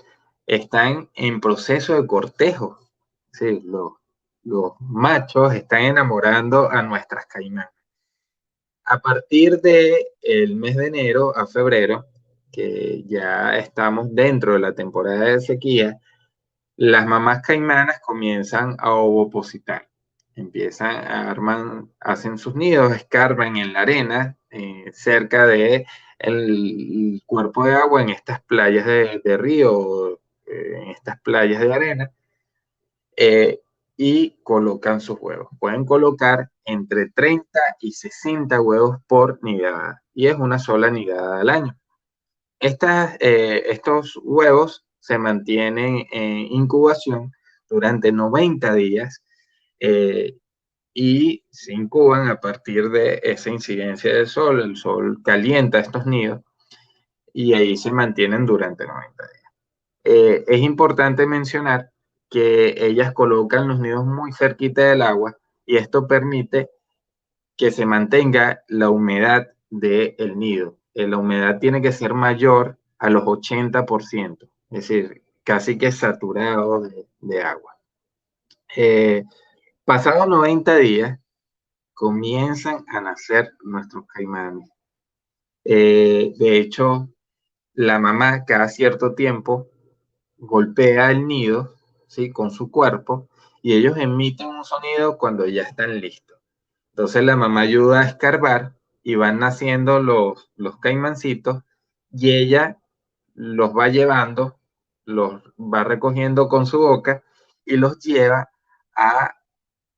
están en proceso de cortejo. Sí, los machos están enamorando a nuestras caimanas. A partir del mes de enero a febrero, que ya estamos dentro de la temporada de sequía, las mamás caimanas comienzan a ovopositar. Empiezan a hacen sus nidos, escarban en la arena, cerca de el cuerpo de agua en estas playas de río, en estas playas de arena, y colocan sus huevos. Pueden colocar entre 30 y 60 huevos por nidada, y es una sola nidada al año. Estos huevos se mantienen en incubación durante 90 días, y se incuban a partir de esa incidencia del sol. El sol calienta estos nidos y ahí se mantienen durante 90 días. Es importante mencionar que ellas colocan los nidos muy cerquita del agua, y esto permite que se mantenga la humedad del nido. La humedad tiene que ser mayor a los 80%, es decir, casi que saturado de agua. Pasados 90 días, comienzan a nacer nuestros caimanes. De hecho, la mamá cada cierto tiempo golpea el nido, ¿sí?, con su cuerpo, y ellos emiten un sonido cuando ya están listos. Entonces la mamá ayuda a escarbar y van naciendo los caimancitos, y ella los va llevando, los va recogiendo con su boca y los lleva a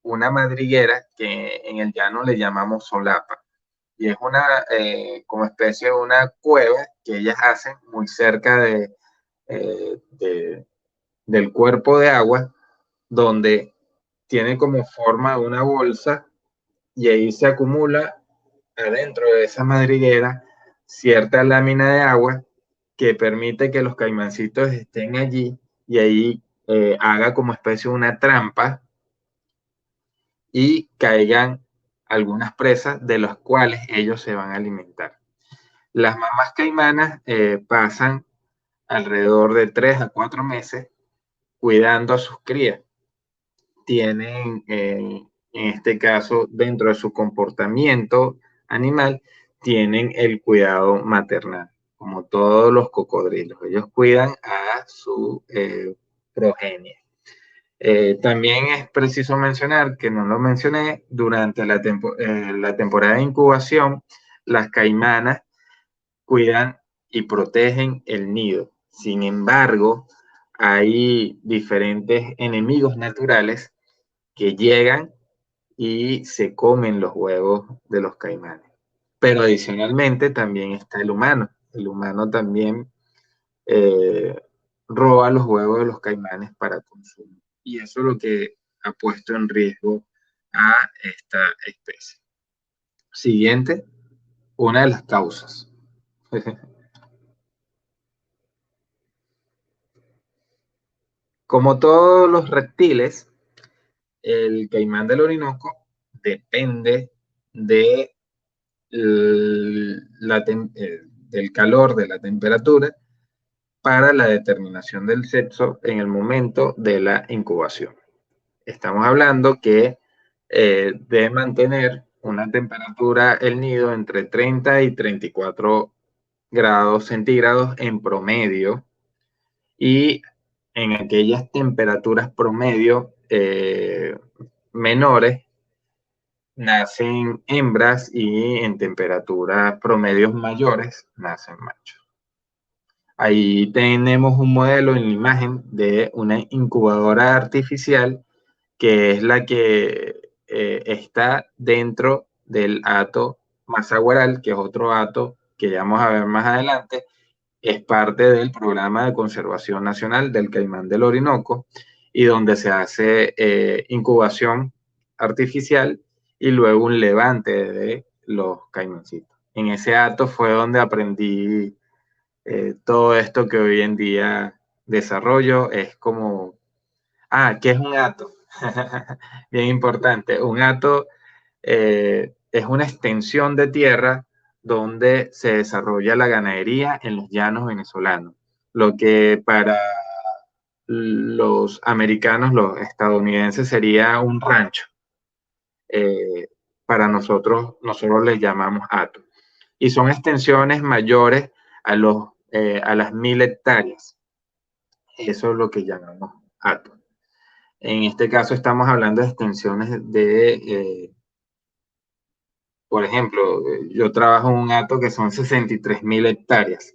una madriguera que en el llano le llamamos solapa. Y es una, como especie de una cueva que ellas hacen muy cerca de del cuerpo de agua, donde tiene como forma una bolsa, y ahí se acumula adentro de esa madriguera cierta lámina de agua que permite que los caimancitos estén allí, y ahí haga como especie de una trampa y caigan algunas presas de las cuales ellos se van a alimentar. Las mamás caimanas pasan alrededor de 3 a 4 meses cuidando a sus crías. Tienen, en este caso, dentro de su comportamiento animal, tienen el cuidado maternal, como todos los cocodrilos. Ellos cuidan a su progenie. También es preciso mencionar, que no lo mencioné, durante la temporada de incubación, las caimanas cuidan y protegen el nido. Sin embargo, hay diferentes enemigos naturales que llegan y se comen los huevos de los caimanes. Pero adicionalmente también está el humano. El humano también eh, roba los huevos de los caimanes para consumo. Y eso es lo que ha puesto en riesgo a esta especie. Siguiente, una de las causas. Como todos los reptiles, el caimán del Orinoco depende de del calor, de la temperatura, para la determinación del sexo en el momento de la incubación. Estamos hablando que debe mantener una temperatura el nido entre 30 y 34 grados centígrados en promedio, y en aquellas temperaturas promedio menores nacen hembras, y en temperaturas promedios mayores nacen machos. Ahí tenemos un modelo en la imagen de una incubadora artificial, que es la que está dentro del hato masahuaral, que es otro hato que ya vamos a ver más adelante. Es parte del Programa de Conservación Nacional del Caimán del Orinoco, y donde se hace incubación artificial y luego un levante de los caimancitos. En ese hato fue donde aprendí todo esto que hoy en día desarrollo. Es como, ¿qué es un hato? Bien importante. Un hato es una extensión de tierra donde se desarrolla la ganadería en los llanos venezolanos. Lo que para los americanos, los estadounidenses, sería un rancho. Eh, para nosotros les llamamos hato. Y son extensiones mayores a las 1000 hectáreas. Eso es lo que llamamos hato. En este caso estamos hablando de extensiones por ejemplo, yo trabajo en un hato que son 63.000 hectáreas.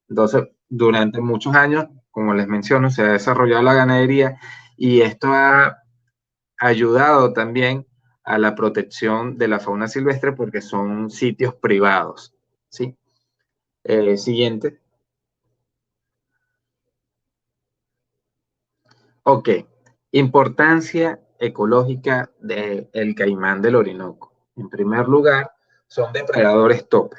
Entonces, durante muchos años, como les menciono, se ha desarrollado la ganadería y esto ha ayudado también a la protección de la fauna silvestre porque son sitios privados. ¿Sí? Siguiente. Ok. Importancia ecológica del caimán del Orinoco. En primer lugar, son depredadores tope.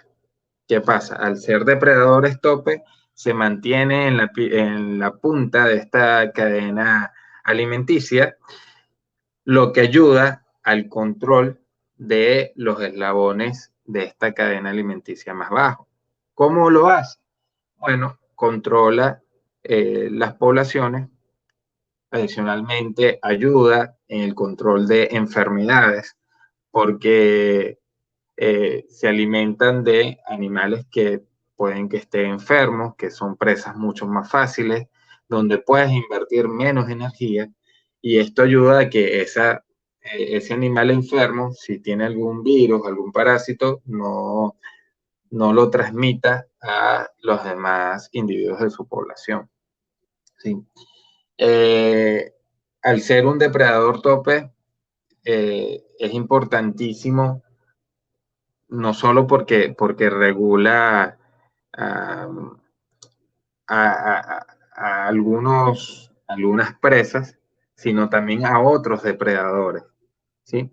¿Qué pasa? Al ser depredadores tope, se mantiene en la punta de esta cadena alimenticia, lo que ayuda al control de los eslabones de esta cadena alimenticia más bajo. ¿Cómo lo hace? Bueno, controla las poblaciones, adicionalmente ayuda en el control de enfermedades, porque se alimentan de animales que pueden que estén enfermos, que son presas mucho más fáciles, donde puedes invertir menos energía y esto ayuda a que ese animal enfermo, si tiene algún virus, algún parásito, no lo transmita a los demás individuos de su población. ¿Sí? Eh, Al ser un depredador tope, es importantísimo no solo porque regula a, a algunas presas, sino también a otros depredadores, ¿sí?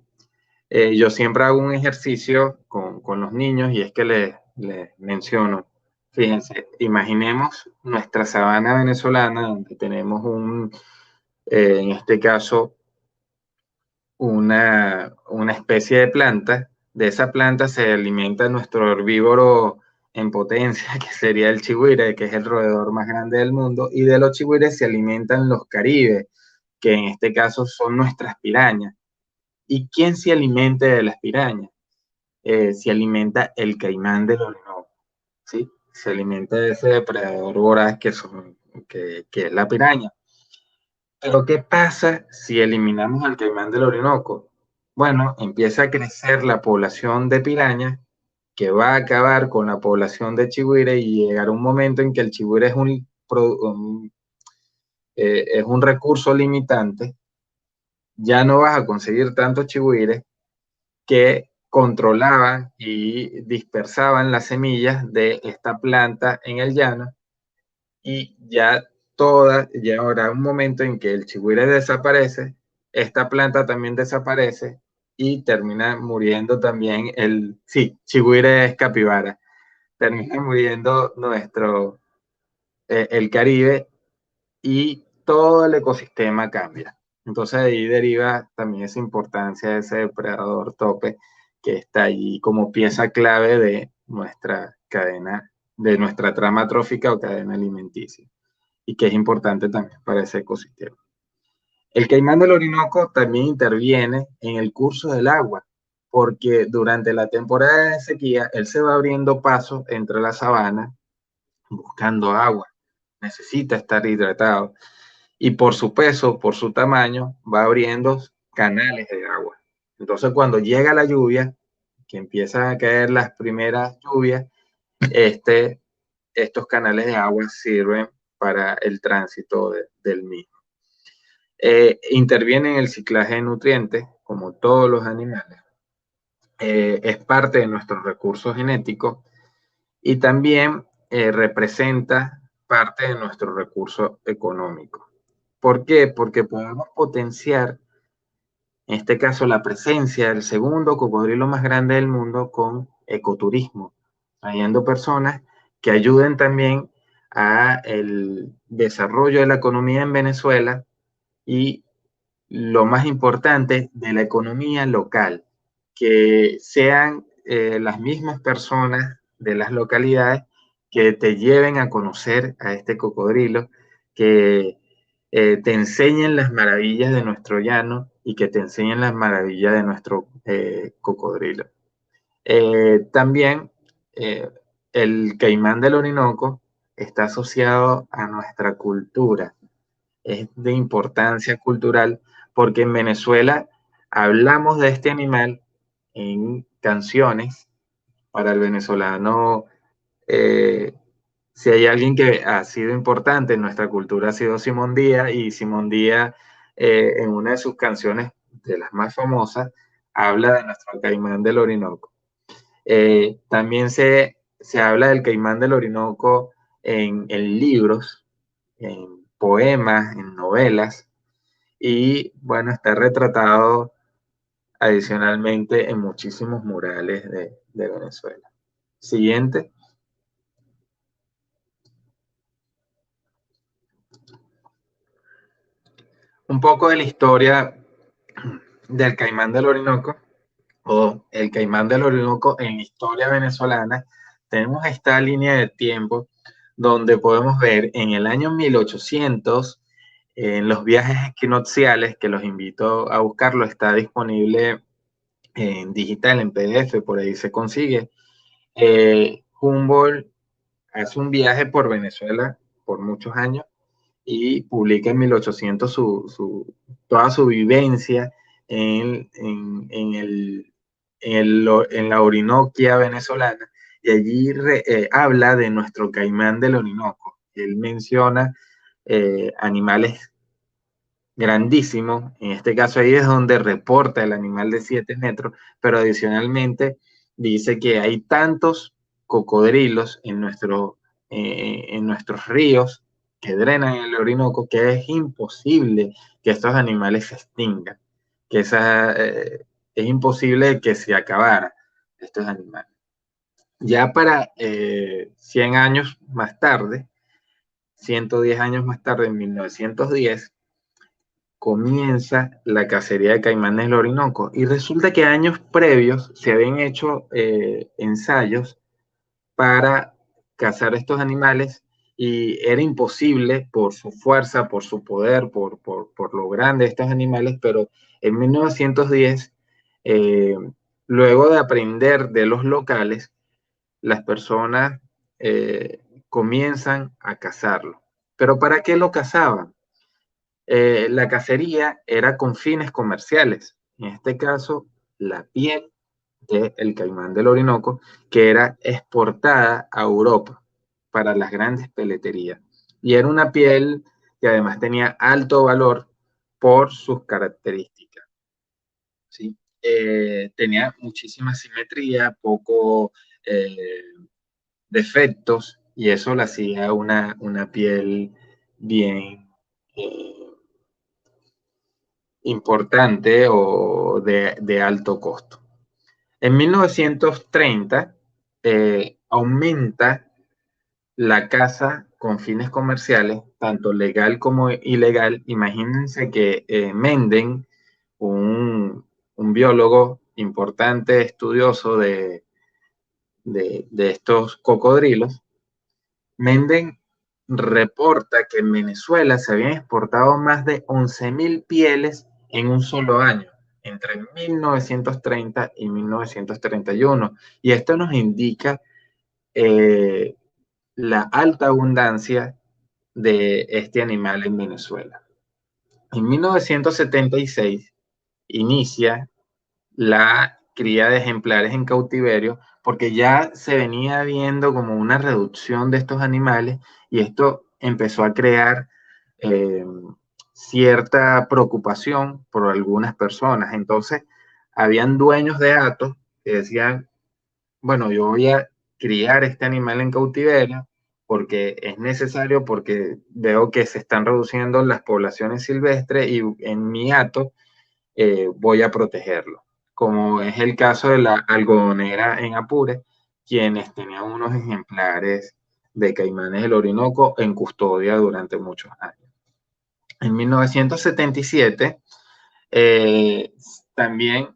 Yo siempre hago un ejercicio con los niños y es que les menciono, fíjense, imaginemos nuestra sabana venezolana donde tenemos en este caso, una especie de planta. De esa planta se alimenta nuestro herbívoro en potencia, que sería el chigüire, que es el roedor más grande del mundo, y de los chigüires se alimentan los caribes, que en este caso son nuestras pirañas. ¿Y quién se alimenta de las pirañas? Se alimenta el caimán del Orinoco, ¿sí? Se alimenta de ese depredador voraz que es la piraña. Pero ¿qué pasa si eliminamos al caimán del Orinoco? Bueno, empieza a crecer la población de pirañas que va a acabar con la población de chigüire y llegará un momento en que el chigüire es un recurso limitante, ya no vas a conseguir tantos chigüires que controlaban y dispersaban las semillas de esta planta en el llano y ya habrá un momento en que el chigüire desaparece, esta planta también desaparece y termina muriendo también sí, chigüire es capibara, termina muriendo el Caribe y todo el ecosistema cambia. Entonces de ahí deriva también esa importancia de ese depredador tope que está allí como pieza clave de nuestra cadena, de nuestra trama trófica o cadena alimenticia y que es importante también para ese ecosistema. El caimán del Orinoco también interviene en el curso del agua, porque durante la temporada de sequía él se va abriendo paso entre la sabana buscando agua, necesita estar hidratado y por su peso, por su tamaño, va abriendo canales de agua. Entonces cuando llega la lluvia, que empiezan a caer las primeras lluvias, estos canales de agua sirven para el tránsito del mismo. Interviene en el ciclaje de nutrientes, como todos los animales. Es parte de nuestro recurso genético y también representa parte de nuestro recurso económico. ¿Por qué? Porque podemos potenciar, en este caso, la presencia del segundo cocodrilo más grande del mundo con ecoturismo, trayendo personas que ayuden también a el desarrollo de la economía en Venezuela y lo más importante de la economía local, que sean las mismas personas de las localidades que te lleven a conocer a este cocodrilo, que te enseñen las maravillas de nuestro llano y que te enseñen las maravillas de nuestro cocodrilo. También el caimán del Orinoco está asociado a nuestra cultura, es de importancia cultural porque en Venezuela hablamos de este animal en canciones. Para el venezolano, eh, si hay alguien que ha sido importante en nuestra cultura ha sido Simón Díaz, y Simón Díaz en una de sus canciones, de las más famosas, habla de nuestro caimán del Orinoco. También se habla del caimán del Orinoco en libros, en poemas, en novelas, y bueno, está retratado adicionalmente en muchísimos murales de Venezuela. Siguiente. Un poco de la historia del caimán del Orinoco, o el caimán del Orinoco en la historia venezolana. Tenemos esta línea de tiempo donde podemos ver en el año 1800, en los viajes equinocciales, que los invito a buscarlo, está disponible en digital, en PDF, por ahí se consigue. Humboldt hace un viaje por Venezuela por muchos años y publica en 1800 toda su vivencia en la Orinoquia venezolana, y allí habla de nuestro caimán del Orinoco. Él menciona animales grandísimos, en este caso ahí es donde reporta el animal de 7 metros, pero adicionalmente dice que hay tantos cocodrilos en nuestros ríos que drenan el Orinoco que es imposible que estos animales se extingan, que es imposible que se acabara estos animales. Ya para 100 años más tarde, 110 años más tarde, en 1910, comienza la cacería de caimanes del Orinoco. Y resulta que años previos se habían hecho ensayos para cazar estos animales y era imposible por su fuerza, por su poder, por lo grande de estos animales, pero en 1910, eh, luego de aprender de los locales, las personas comienzan a cazarlo. ¿Pero para qué lo cazaban? La cacería era con fines comerciales. En este caso, la piel del caimán del Orinoco, que era exportada a Europa para las grandes peleterías. Y era una piel que además tenía alto valor por sus características. ¿Sí? Tenía muchísima simetría, poco defectos, y eso la hacía una piel bien importante o de alto costo. En 1930 aumenta la caza con fines comerciales, tanto legal como ilegal. Imagínense que Menden, un biólogo importante, estudioso de estos cocodrilos, Menden reporta que en Venezuela se habían exportado más de 11.000 pieles en un solo año, entre 1930 y 1931. Y esto nos indica eh, la alta abundancia de este animal en Venezuela. En 1976 inicia la cría de ejemplares en cautiverio, porque ya se venía viendo como una reducción de estos animales, y esto empezó a crear eh, cierta preocupación por algunas personas. Entonces, habían dueños de hatos que decían, bueno, yo voy a criar este animal en cautiverio porque es necesario, porque veo que se están reduciendo las poblaciones silvestres y en mi hato voy a protegerlo, como es el caso de la algodonera en Apure, quienes tenían unos ejemplares de caimanes del Orinoco en custodia durante muchos años. En 1977 también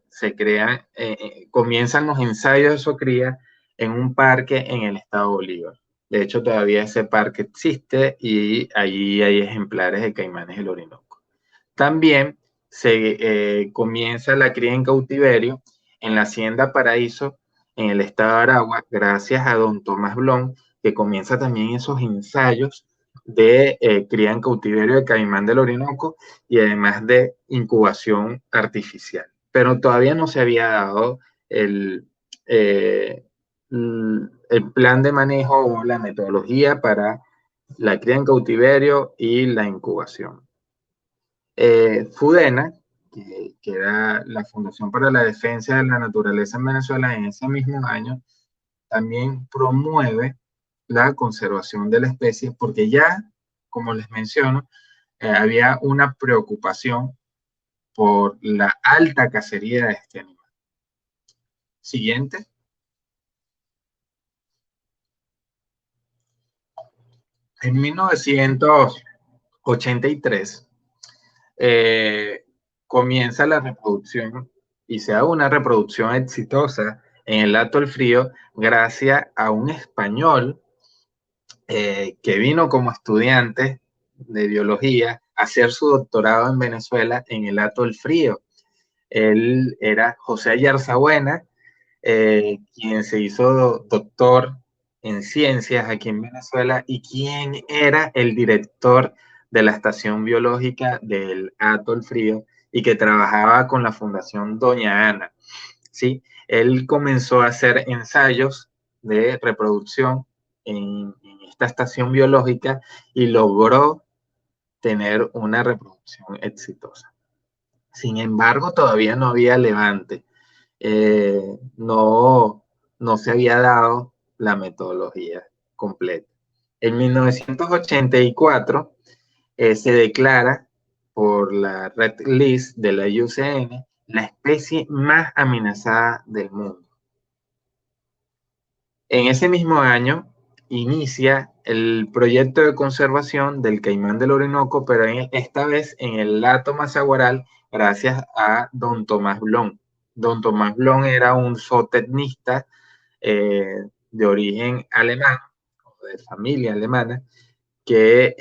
comienzan los ensayos de su cría en un parque en el estado Bolívar. De hecho, todavía ese parque existe y allí hay ejemplares de caimanes del Orinoco. También se comienza la cría en cautiverio en la Hacienda Paraíso, en el estado de Aragua, gracias a don Tomás Blom, que comienza también esos ensayos de cría en cautiverio de caimán del Orinoco y además de incubación artificial. Pero todavía no se había dado eh, el plan de manejo o la metodología para la cría en cautiverio y la incubación. FUDENA, que era la Fundación para la Defensa de la Naturaleza en Venezuela, en ese mismo año, también promueve la conservación de la especie porque ya, como les menciono, había una preocupación por la alta cacería de este animal. Siguiente. En 1983 comienza la reproducción y se da una reproducción exitosa en el Atol Frío gracias a un español que vino como estudiante de biología a hacer su doctorado en Venezuela en el Atol Frío. Él era José Ayarzabuena, quien se hizo doctor en ciencias aquí en Venezuela y quien era el director de la estación biológica del Atol Frío y que trabajaba con la Fundación Doña Ana. ¿Sí? Él comenzó a hacer ensayos de reproducción en esta estación biológica y logró tener una reproducción exitosa. Sin embargo, todavía no había levante. No se había dado la metodología completa. En 1984 se declara por la Red List de la IUCN la especie más amenazada del mundo. En ese mismo año inicia el proyecto de conservación del caimán del Orinoco, pero esta vez en el Hato Mazaguaral, gracias a don Tomás Blom. Don Tomás Blom era un zootecnista de origen alemán, de familia alemana, que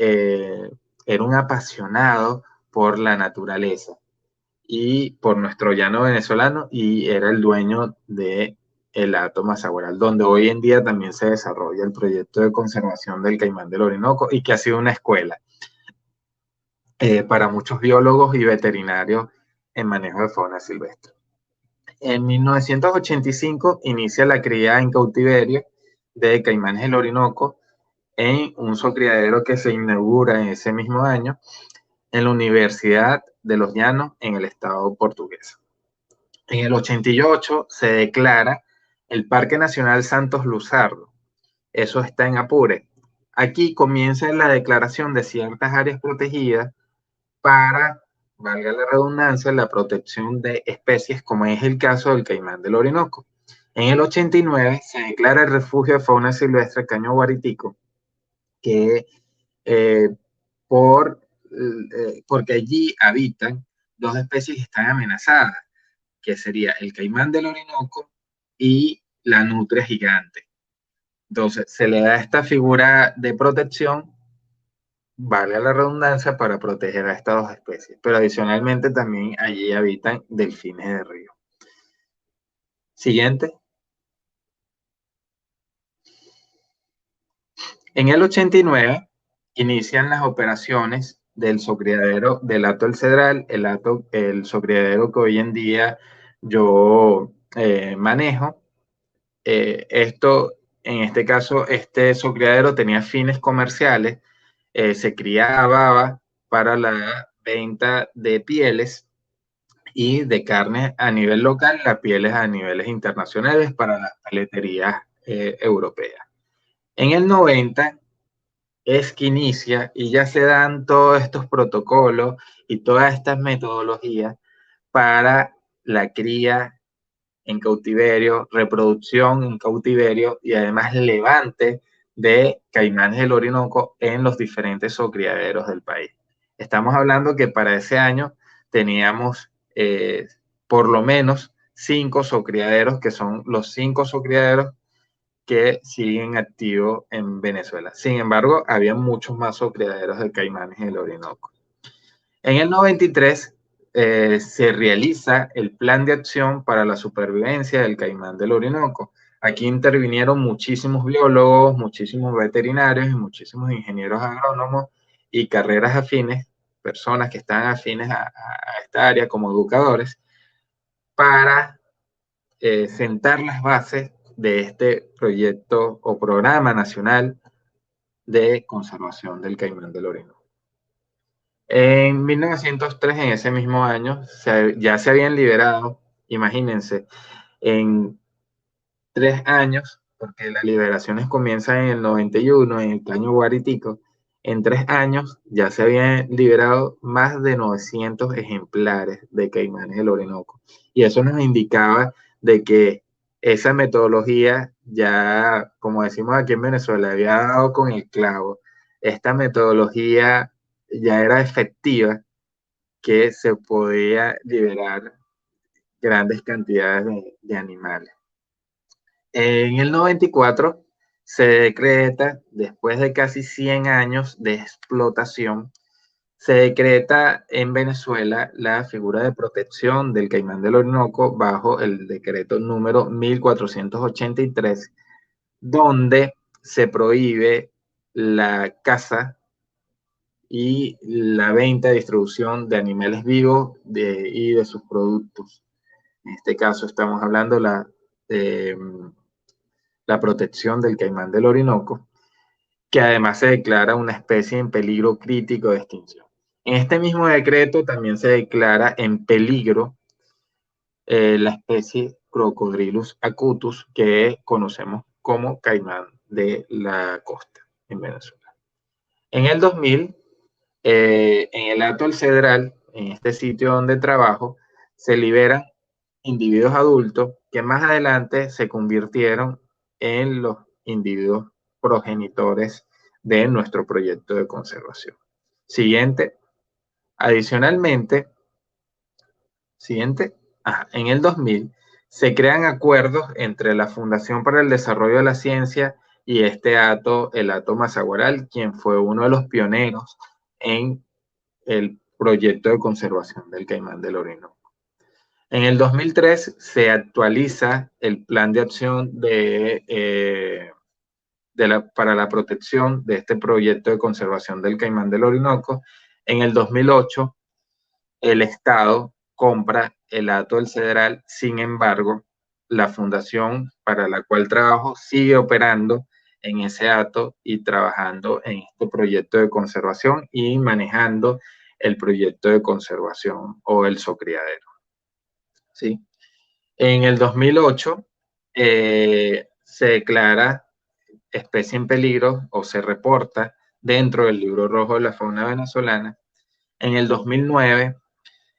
era un apasionado por la naturaleza y por nuestro llano venezolano y era el dueño de el Hato Mazaguaral, donde hoy en día también se desarrolla el proyecto de conservación del caimán del Orinoco y que ha sido una escuela para muchos biólogos y veterinarios en manejo de fauna silvestre. En 1985 inicia la cría en cautiverio de caimanes del Orinoco en un zoocriadero que se inaugura en ese mismo año en la Universidad de los Llanos en el estado portugués. En el 88 se declara el Parque Nacional Santos Luzardo. Eso está en Apure. Aquí comienza la declaración de ciertas áreas protegidas para, valga la redundancia, la protección de especies, como es el caso del caimán del Orinoco. En el 89 se declara el refugio de fauna silvestre Caño Guaritico, que porque allí habitan dos especies que están amenazadas, que sería el caimán del Orinoco y la nutria gigante. Entonces, se le da esta figura de protección, vale la redundancia, para proteger a estas dos especies. Pero adicionalmente también allí habitan delfines de río. Siguiente. En el 89 inician las operaciones del zoocriadero del Hato El Cedral, el zoocriadero que hoy en día yo manejo. En este caso, este zoocriadero tenía fines comerciales, se criaba para la venta de pieles y de carne a nivel local, las pieles a niveles internacionales para las peleterías europeas. En el 90 es que inicia y ya se dan todos estos protocolos y todas estas metodologías para la cría en cautiverio, reproducción en cautiverio y además levante de caimanes del Orinoco en los diferentes zoocriaderos del país. Estamos hablando que para ese año teníamos por lo menos 5 zoocriaderos, que son los 5 zoocriaderos que siguen activos en Venezuela. Sin embargo, había muchos más criaderos de caimanes en el Orinoco. En el 93 se realiza el Plan de Acción para la Supervivencia del Caimán del Orinoco. Aquí intervinieron muchísimos biólogos, muchísimos veterinarios y muchísimos ingenieros agrónomos y carreras afines, personas que están afines a esta área como educadores, para sentar las bases de este proyecto o programa nacional de conservación del caimán del Orinoco. En 1903, en ese mismo año, ya se habían liberado, imagínense, en 3 años, porque las liberaciones comienzan en el 91, en el Caño Guaritico, en 3 años ya se habían liberado más de 900 ejemplares de caimanes del Orinoco. Y eso nos indicaba de que esa metodología ya, como decimos aquí en Venezuela, había dado con el clavo. Esta metodología ya era efectiva, que se podía liberar grandes cantidades de animales. En el 94 se decreta, después de casi 100 años de explotación, se decreta en Venezuela la figura de protección del caimán del Orinoco bajo el decreto número 1483, donde se prohíbe la caza y la venta y distribución de animales vivos y de sus productos. En este caso estamos hablando de la protección del caimán del Orinoco, que además se declara una especie en peligro crítico de extinción. En este mismo decreto también se declara en peligro la especie Crocodylus acutus, que conocemos como caimán de la costa en Venezuela. En el 2000, en el Hato del Cedral, en este sitio donde trabajo, se liberan individuos adultos que más adelante se convirtieron en los individuos progenitores de nuestro proyecto de conservación. Siguiente. Adicionalmente, en el 2000 se crean acuerdos entre la Fundación para el Desarrollo de la Ciencia y este hato, el hato Mazaguaral, quien fue uno de los pioneros en el proyecto de conservación del caimán del Orinoco. En el 2003 se actualiza el plan de acción para la protección de este proyecto de conservación del caimán del Orinoco. En el 2008 el Estado compra el hato del Cedral. Sin embargo, la fundación para la cual trabajo sigue operando en ese hato y trabajando en este proyecto de conservación y manejando el proyecto de conservación o el zocriadero. ¿Sí? En el 2008 se declara especie en peligro o se reporta dentro del Libro Rojo de la Fauna Venezolana. En el 2009,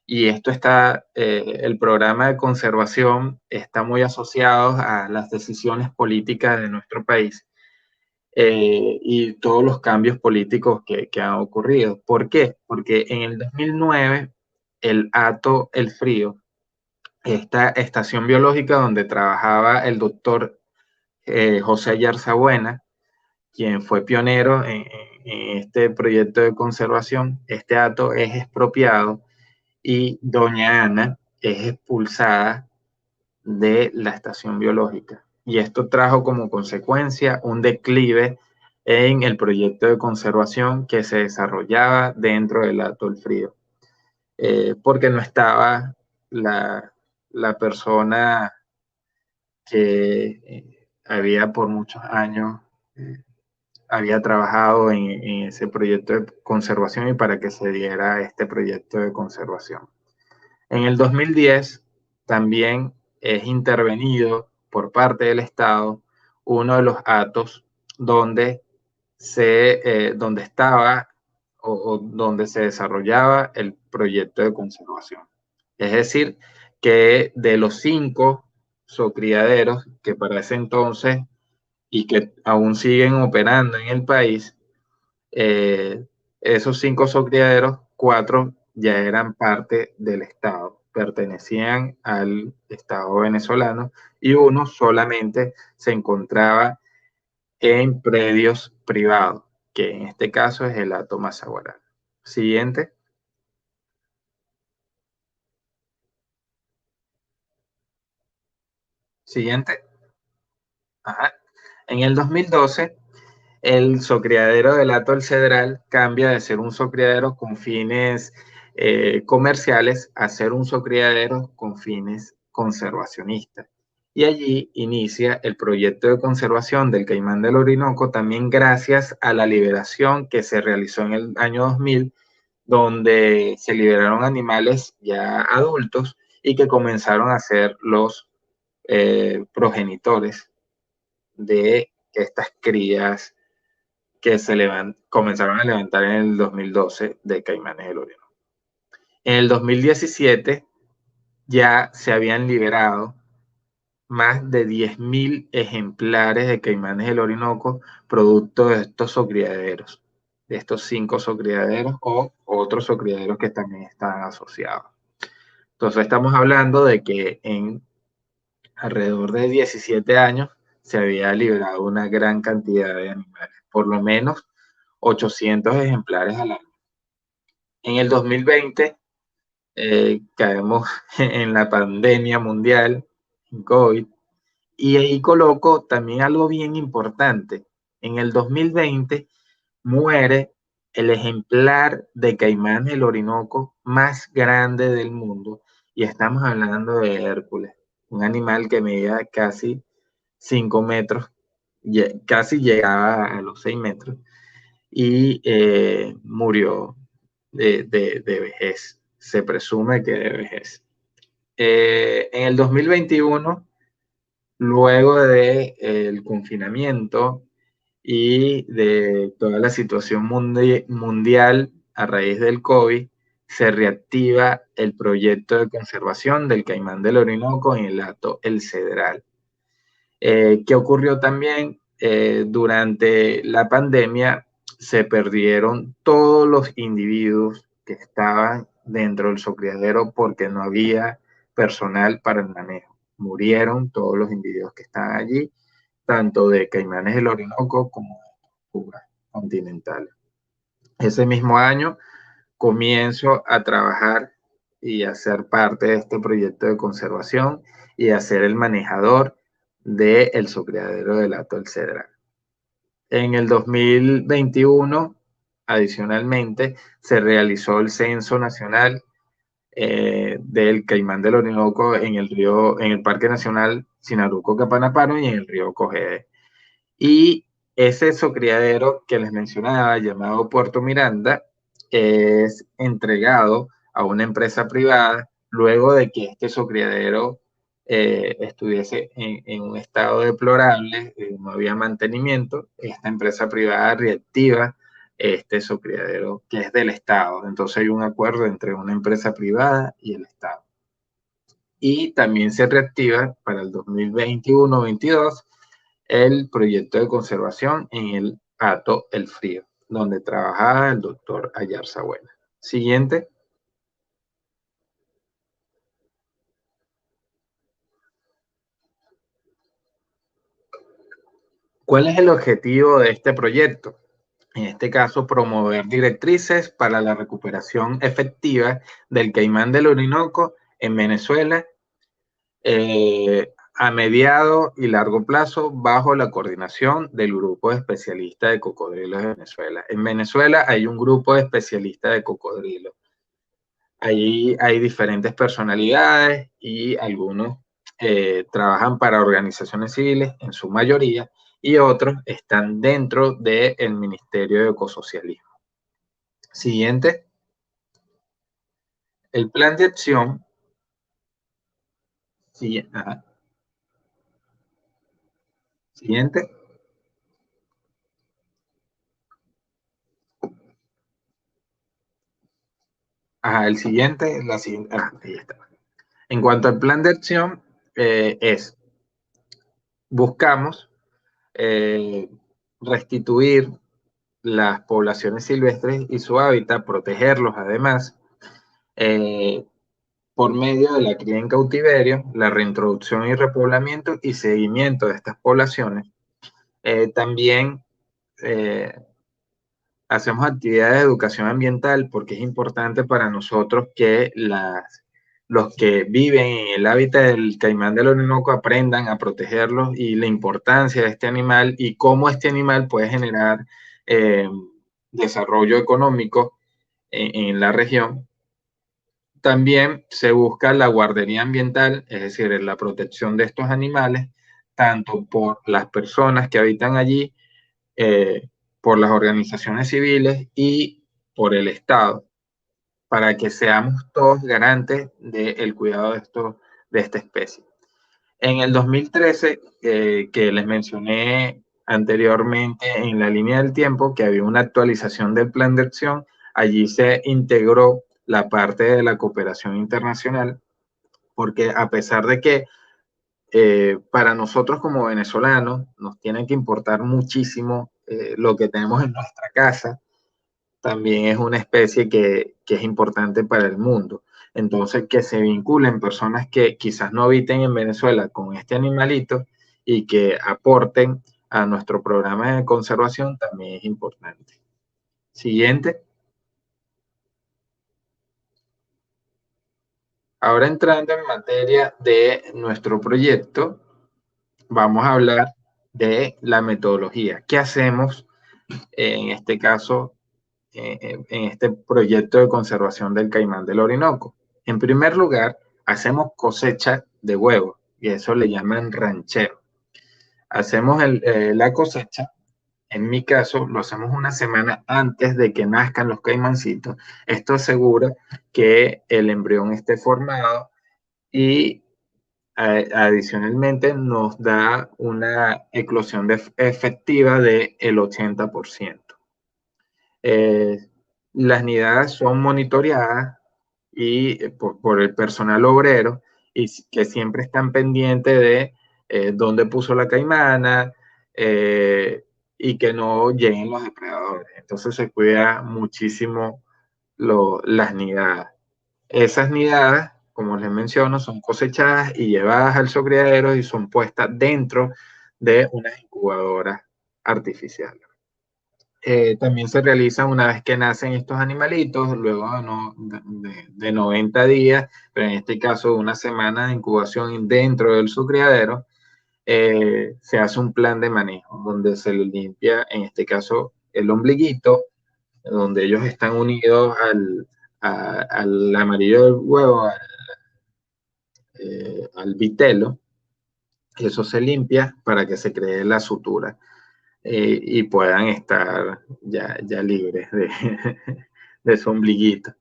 y esto está, el programa de conservación está muy asociado a las decisiones políticas de nuestro país y todos los cambios políticos que han ocurrido. ¿Por qué? Porque en el 2009 el hato El Frío, esta estación biológica donde trabajaba el doctor José Ayarzabuena, quien fue pionero en este proyecto de conservación, este hato es expropiado y doña Ana es expulsada de la estación biológica. Y esto trajo como consecuencia un declive en el proyecto de conservación que se desarrollaba dentro del hato El Frío, porque no estaba la persona que había por muchos años había trabajado en ese proyecto de conservación y para que se diera este proyecto de conservación. En el 2010 también es intervenido por parte del Estado uno de los hatos donde donde estaba o donde se desarrollaba el proyecto de conservación. Es decir, que de los 5 zoocriaderos que para ese entonces y que aún siguen operando en el país, esos 5 zoocriaderos, 4 ya eran parte del Estado. pertenecían al Estado venezolano y uno solamente se encontraba en predios privados, que en este caso es el Hato Mazaguará. Siguiente. Siguiente. Ajá. En el 2012, el socriadero del Hato El Cedral cambia de ser un socriadero con fines comerciales a ser un socriadero con fines conservacionistas. Y allí inicia el proyecto de conservación del Caimán del Orinoco, también gracias a la liberación que se realizó en el año 2000, donde se liberaron animales ya adultos y que comenzaron a ser los progenitores de estas crías que comenzaron a levantar en el 2012 de Caimanes del Orinoco. En el 2017 ya se habían liberado más de 10.000 ejemplares de Caimanes del Orinoco, producto de estos socriaderos, de estos 5 socriaderos o otros socriaderos que también están asociados. Entonces estamos hablando de que en alrededor de 17 años se había liberado una gran cantidad de animales, por lo menos 800 ejemplares al año. En el 2020 caemos en la pandemia mundial, en COVID, y ahí coloco también algo bien importante. En el 2020 muere el ejemplar de caimán del Orinoco más grande del mundo, y estamos hablando de Hércules, un animal que medía casi 5 metros, casi llegaba a los 6 metros, y murió de vejez. Se presume que de vejez. En el 2021, luego del confinamiento y de toda la situación mundial a raíz del COVID, se reactiva el proyecto de conservación del caimán del Orinoco en el Hato El Cedral. ¿Qué ocurrió también? Durante la pandemia se perdieron todos los individuos que estaban dentro del socriadero porque no había personal para el manejo. Murieron todos los individuos que estaban allí, tanto de caimanes del Orinoco como de tortugas continentales. Ese mismo año comienzo a trabajar y a ser parte de este proyecto de conservación y a ser el manejador del socriadero del Hato El Cedral. En el 2021, adicionalmente, se realizó el censo nacional del caimán del Orinoco en el Parque Nacional Sinaruco-Capanaparo y en el río Cogede. Y ese socriadero que les mencionaba, llamado Puerto Miranda, es entregado a una empresa privada luego de que este socriadero estuviese en un estado deplorable, no había mantenimiento. Esta empresa privada reactiva este socriadero que es del Estado. Entonces hay un acuerdo entre una empresa privada y el Estado. Y también se reactiva para el 2021-22 el proyecto de conservación en el Hato El Frío, donde trabajaba el doctor Ayarza Buena. Siguiente. ¿Cuál es el objetivo de este proyecto? En este caso, promover directrices para la recuperación efectiva del caimán del Orinoco en Venezuela a mediado y largo plazo bajo la coordinación del Grupo de Especialistas de Cocodrilos de Venezuela. En Venezuela hay un grupo de especialistas de cocodrilos. Allí hay diferentes personalidades y algunos trabajan para organizaciones civiles en su mayoría y otros están dentro del Ministerio de Ecosocialismo. Siguiente. El plan de acción. Siguiente. El siguiente, ahí está. En cuanto al plan de acción, buscamos restituir las poblaciones silvestres y su hábitat, protegerlos además, por medio de la cría en cautiverio, la reintroducción y repoblamiento y seguimiento de estas poblaciones. También hacemos actividades de educación ambiental porque es importante para nosotros que los que viven en el hábitat del caimán del Orinoco aprendan a protegerlos y la importancia de este animal y cómo este animal puede generar eh, desarrollo económico en la región. También se busca la guardería ambiental, es decir, la protección de estos animales, tanto por las personas que habitan allí, eh, por las organizaciones civiles y por el Estado, para que seamos todos garantes del cuidado de esta especie. En el 2013, que les mencioné anteriormente en la línea del tiempo, que había una actualización del plan de acción, allí se integró la parte de la cooperación internacional, porque a pesar de que para nosotros como venezolanos nos tiene que importar muchísimo lo que tenemos en nuestra casa, también es una especie que es importante para el mundo. Entonces, que se vinculen personas que quizás no habiten en Venezuela con este animalito y que aporten a nuestro programa de conservación también es importante. Siguiente. Ahora entrando en materia de nuestro proyecto, vamos a hablar de la metodología. ¿Qué hacemos en este caso, en este proyecto de conservación del caimán del Orinoco? En primer lugar, hacemos cosecha de huevos y eso le llaman ranchero. Hacemos la cosecha, en mi caso, lo hacemos una semana antes de que nazcan los caimancitos. Esto asegura que el embrión esté formado y adicionalmente nos da una eclosión efectiva del 80%. Eh, las nidadas son monitoreadas y por el personal obrero y que siempre están pendientes de dónde puso la caimana eh, y que no lleguen los depredadores. Entonces se cuida muchísimo las nidadas. Esas nidadas, como les menciono, son cosechadas y llevadas al criadero y son puestas dentro de unas incubadoras artificiales. También se realiza una vez que nacen estos animalitos, luego de 90 días, pero en este caso una semana de incubación dentro del criadero, se hace un plan de manejo donde se les limpia, en este caso, el ombliguito, donde ellos están unidos al amarillo del huevo, al vitelo. Eso se limpia para que se cree la sutura y puedan estar ya libres de su ombliguito.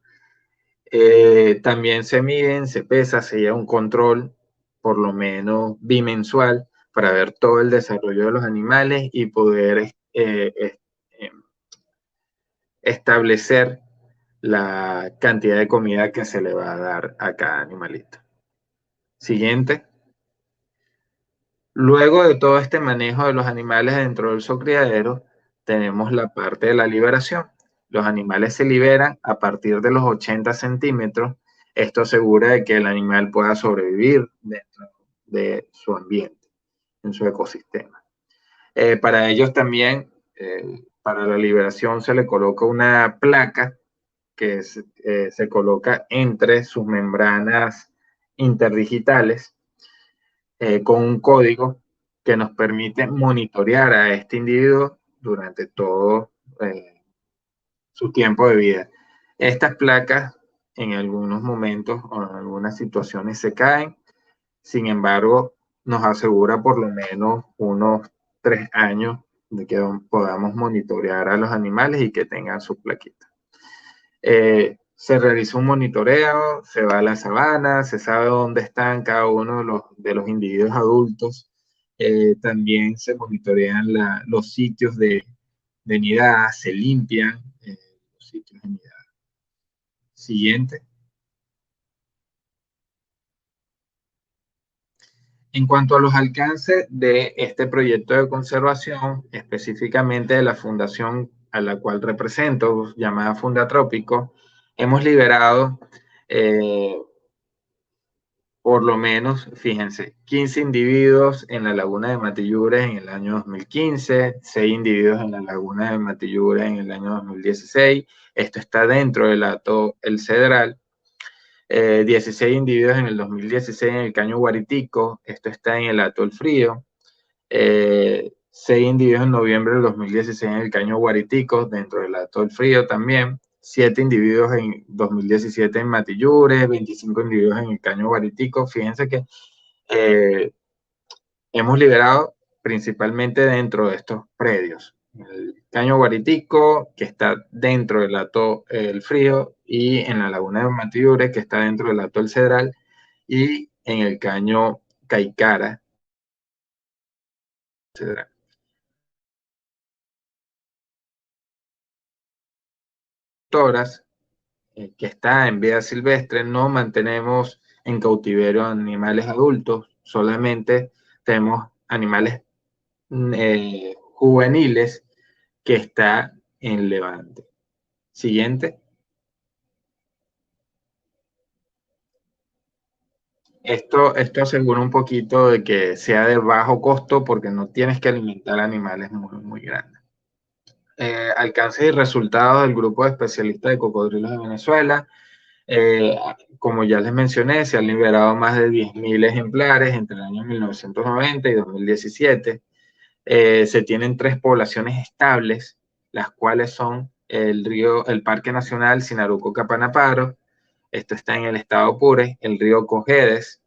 También se miden, se pesa, se lleva un control por lo menos bimensual para ver todo el desarrollo de los animales y poder establecer la cantidad de comida que se le va a dar a cada animalito. Siguiente. Luego de todo este manejo de los animales dentro del criadero, tenemos la parte de la liberación. Los animales se liberan a partir de los 80 centímetros. Esto asegura de que el animal pueda sobrevivir dentro de su ambiente, en su ecosistema. Para ellos también, para la liberación se le coloca una placa que se coloca entre sus membranas interdigitales con un código que nos permite monitorear a este individuo durante todo su tiempo de vida. Estas placas en algunos momentos o en algunas situaciones se caen, sin embargo, nos asegura por lo menos unos 3 años de que podamos monitorear a los animales y que tengan su plaquita. Se realiza un monitoreo, se va a la sabana, se sabe dónde están cada uno de los individuos adultos. También se monitorean los sitios de nidada, se limpian los sitios de nidada. Siguiente. En cuanto a los alcances de este proyecto de conservación, específicamente de la fundación a la cual represento, llamada Fundatrópico, hemos liberado por lo menos, fíjense, 15 individuos en la laguna de Matillures en el año 2015, 6 individuos en la laguna de Matillures en el año 2016. Esto está dentro del hato El Cedral. 16 individuos en el 2016 en el Caño Guaritico, esto está en el hato El Frío. 6 individuos en noviembre del 2016 en el Caño Guaritico, dentro del hato El Frío también. 7 individuos en 2017 en Matillures, 25 individuos en el Caño Guaritico. Fíjense que hemos liberado principalmente dentro de estos predios. El Caño Guaritico, que está dentro del hato El Frío, y en la laguna de Matillures, que está dentro del hato El Cedral, y en el Caño Caicara. Toras, que está en vida silvestre, no mantenemos en cautiverio animales adultos, solamente tenemos animales juveniles que está en levante. Siguiente. Esto asegura un poquito de que sea de bajo costo porque no tienes que alimentar animales muy grandes. Alcance y resultados del grupo de especialistas de cocodrilos de Venezuela. Como ya les mencioné, se han liberado más de 10.000 ejemplares entre el año 1990 y 2017. Se tienen 3 poblaciones estables, las cuales son el Parque Nacional Sinaruco-Capanaparo, esto está en el estado Apure, el río Cojedes,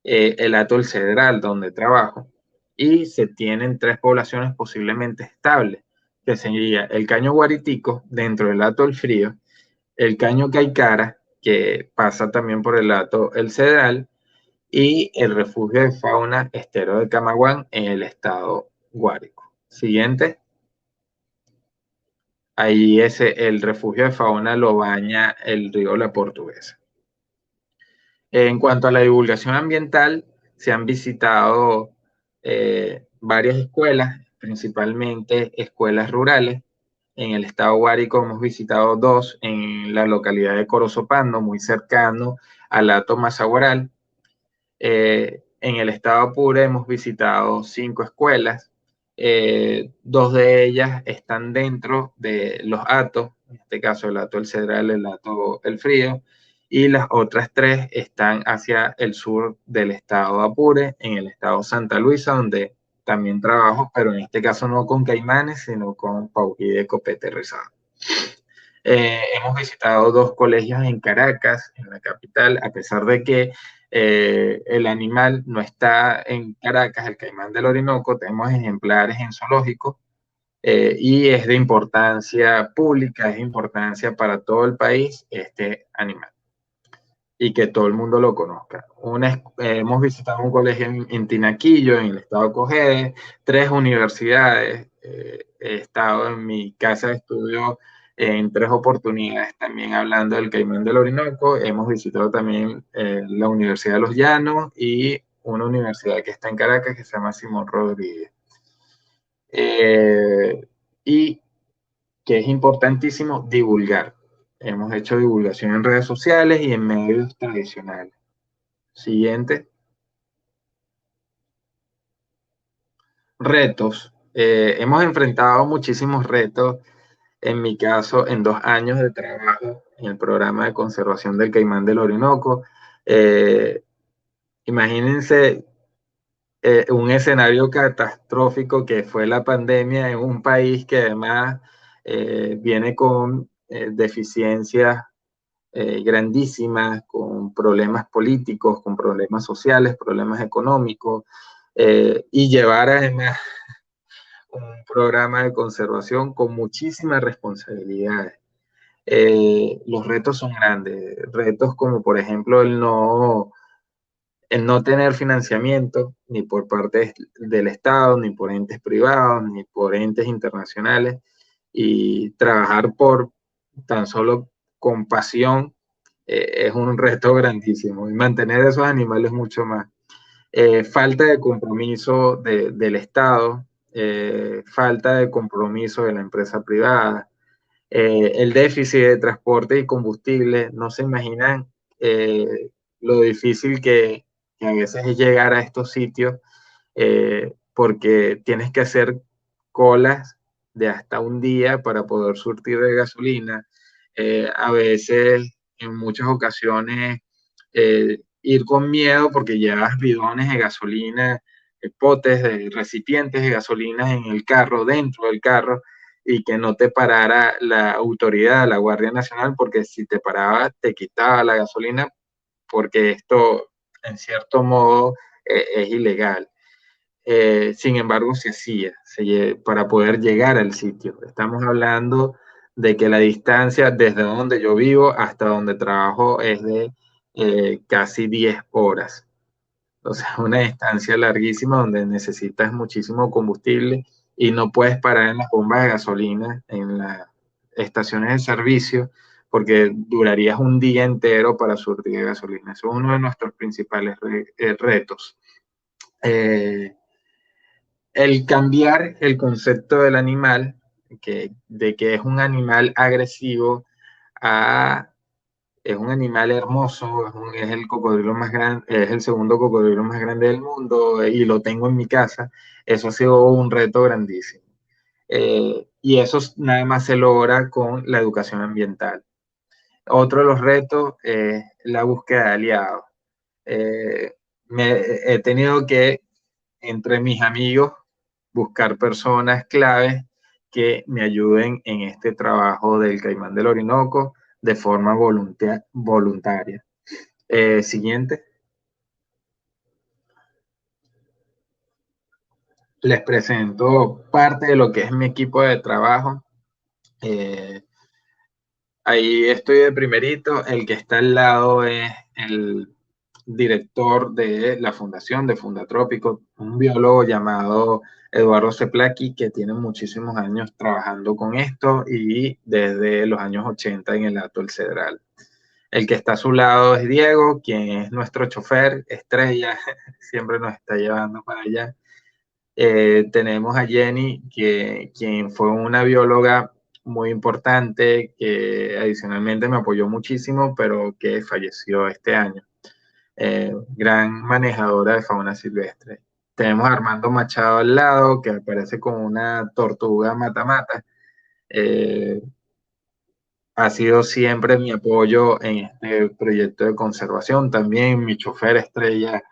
el hato El Cedral, donde trabajo, y se tienen 3 poblaciones posiblemente estables, que sería el Caño Guaritico, dentro del hato El Frío, el Caño Caicara, que pasa también por el hato El Cedral, y el refugio de fauna Estero de Camaguán en el estado Guárico. Siguiente. Ahí el refugio de fauna lo baña el río La Portuguesa. En cuanto a la divulgación ambiental, se han visitado varias escuelas, principalmente escuelas rurales. En el estado Guárico hemos visitado 2 en la localidad de Corozopando, muy cercano al hato Mazaguaral. En el estado Apure hemos visitado 5 escuelas. 2 de ellas están dentro de los hatos, en este caso el hato El Cedral, el hato El Frío, y las otras 3 están hacia el sur del estado Apure, en el estado Santa Luisa, donde también trabajo, pero en este caso no con caimanes, sino con pauquí de copete rizado. Hemos visitado 2 colegios en Caracas, en la capital, a pesar de que el animal no está en Caracas, el caimán del Orinoco, tenemos ejemplares en zoológicos y es de importancia pública, es de importancia para todo el país este animal y que todo el mundo lo conozca. Hemos visitado un colegio en Tinaquillo, en el estado Cojedes, 3 universidades, he estado en mi casa de estudio en 3 oportunidades también hablando del caimán del Orinoco. Hemos visitado también la Universidad de los Llanos y una universidad que está en Caracas que se llama Simón Rodríguez. Y que es importantísimo divulgar. Hemos hecho divulgación en redes sociales y en medios tradicionales. Siguiente. Retos. Hemos enfrentado muchísimos retos. En mi caso, en 2 años de trabajo en el programa de conservación del caimán del Orinoco. Imagínense un escenario catastrófico que fue la pandemia en un país que además viene con deficiencias grandísimas, con problemas políticos, con problemas sociales, problemas económicos, y llevar además un programa de conservación con muchísimas responsabilidades. Los retos son grandes, retos como por ejemplo el no tener financiamiento ni por parte del Estado, ni por entes privados, ni por entes internacionales, y trabajar por tan solo compasión es un reto grandísimo, y mantener esos animales mucho más. Falta de compromiso del Estado, falta de compromiso de la empresa privada, el déficit de transporte y combustible, no se imaginan lo difícil que a veces es llegar a estos sitios, porque tienes que hacer colas de hasta un día para poder surtir de gasolina. A veces, en muchas ocasiones, ir con miedo porque llevas bidones de gasolina, potes de recipientes de gasolina en el carro, dentro del carro, y que no te parara la autoridad, la Guardia Nacional, porque si te paraba, te quitaba la gasolina, porque esto, en cierto modo, es ilegal. Sin embargo, se hacía para poder llegar al sitio. Estamos hablando de que la distancia desde donde yo vivo hasta donde trabajo es de casi 10 horas. O sea, una distancia larguísima donde necesitas muchísimo combustible y no puedes parar en las bombas de gasolina, en las estaciones de servicio, porque durarías un día entero para surtir de gasolina. Eso es uno de nuestros principales retos. Eh, el cambiar el concepto del animal, de que es un animal agresivo, a es un animal hermoso, es el cocodrilo más grande, es el segundo cocodrilo más grande del mundo, y lo tengo en mi casa. Eso ha sido un reto grandísimo. Y eso nada más se logra con la educación ambiental. Otro de los retos es la búsqueda de aliados. Eh, He tenido que, entre mis amigos, buscar personas claves que me ayuden en este trabajo del Caimán del Orinoco de forma voluntaria. Siguiente. Les presento parte de lo que es mi equipo de trabajo. Eh, Ahí estoy de primerito. El que está al lado es el director de la fundación de Fundatrópico, un biólogo llamado Eduardo Ceplaqui, que tiene muchísimos años trabajando con esto y desde los años 80 en el Hato del Cedral. El que está a su lado es Diego, quien es nuestro chofer, estrella, siempre nos está llevando para allá. Tenemos a Jenny, quien fue una bióloga muy importante, que adicionalmente me apoyó muchísimo, pero que falleció este año. Gran manejadora de fauna silvestre. Tenemos a Armando Machado al lado, que aparece como una tortuga mata-mata. Eh, Ha sido siempre mi apoyo en este proyecto de conservación, también mi chofer estrella,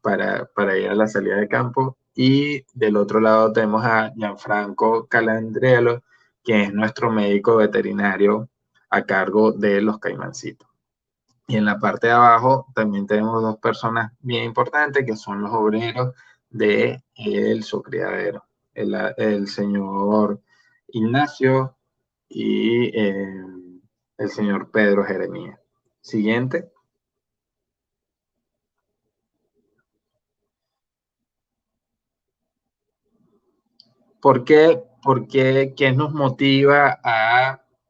para ir a la salida de campo. Y del otro lado tenemos a Gianfranco Calandrielo, quien es nuestro médico veterinario a cargo de los caimancitos. Y en la parte de abajo también tenemos dos personas bien importantes, que son los obreros de el Sucriadero, el señor Ignacio y el señor Pedro Jeremías. Siguiente. ¿Qué nos motiva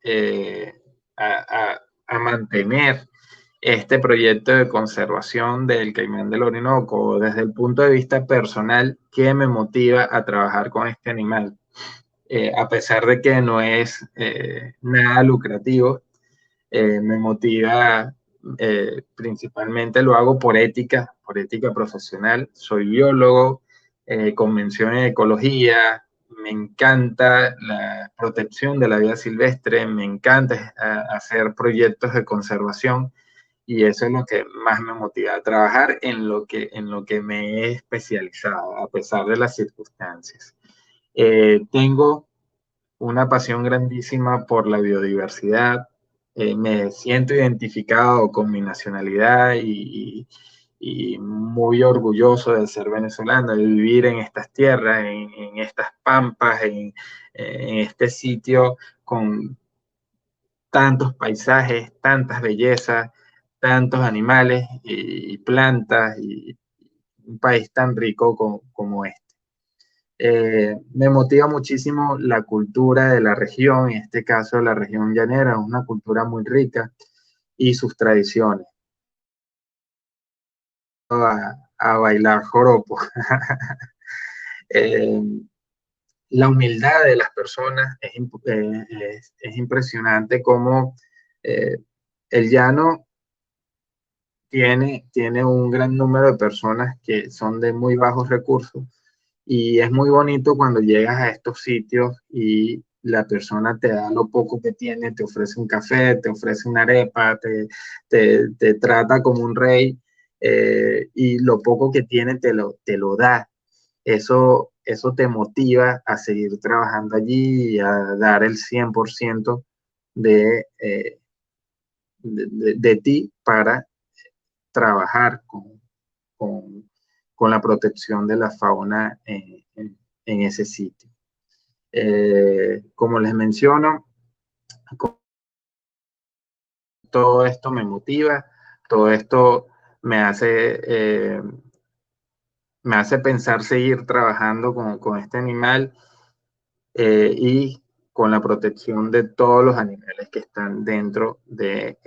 eh, a mantener este proyecto de conservación del caimán del Orinoco? Desde el punto de vista personal, ¿qué me motiva a trabajar con este animal? A pesar de que no es nada lucrativo, me motiva, principalmente lo hago por ética profesional. Soy biólogo, con mención en ecología. Me encanta la protección de la vida silvestre, me encanta hacer proyectos de conservación, y eso es lo que más me motiva a trabajar en lo que me he especializado, a pesar de las circunstancias. Tengo una pasión grandísima por la biodiversidad. Me siento identificado con mi nacionalidad y muy orgulloso de ser venezolano, de vivir en estas tierras, en estas pampas, en este sitio con tantos paisajes, tantas bellezas, tantos animales y plantas, y un país tan rico como este. Me motiva muchísimo la cultura de la región, en este caso la región llanera, es una cultura muy rica, y sus tradiciones. A bailar joropo. eh, la humildad de las personas es impresionante, como el llano tiene un gran número de personas que son de muy bajos recursos y es muy bonito cuando llegas a estos sitios y la persona te da lo poco que tiene, te ofrece un café, te ofrece una arepa, te trata como un rey, y lo poco que tiene te lo da. Eso te motiva a seguir trabajando allí y a dar el 100% de, de ti para trabajar con, con la protección de la fauna en ese sitio. Como les menciono, todo esto me motiva, todo esto me hace, me hace pensar seguir trabajando con este animal, y con la protección de todos los animales que están dentro de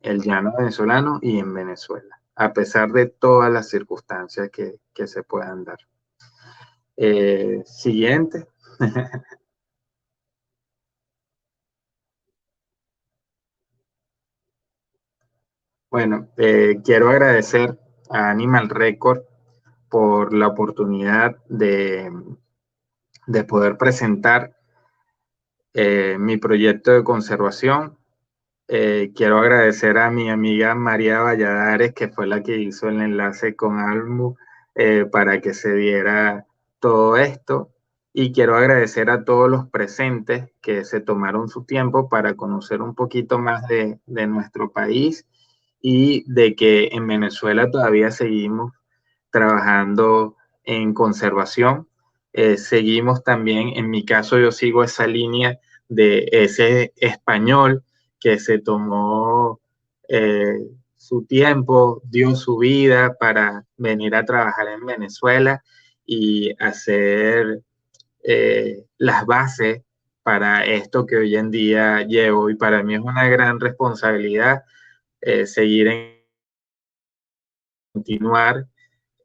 el llano venezolano y en Venezuela, a pesar de todas las circunstancias que se puedan dar. Siguiente. Bueno, quiero agradecer a Animal Record por la oportunidad de poder presentar mi proyecto de conservación. Quiero agradecer a mi amiga María Valladares, que fue la que hizo el enlace con Almu para que se diera todo esto. Y quiero agradecer a todos los presentes que se tomaron su tiempo para conocer un poquito más de nuestro país y de que en Venezuela todavía seguimos trabajando en conservación. Seguimos también, en mi caso yo sigo esa línea de ese español que se tomó su tiempo, dio su vida para venir a trabajar en Venezuela y hacer las bases para esto que hoy en día llevo. Y para mí es una gran responsabilidad seguir en continuar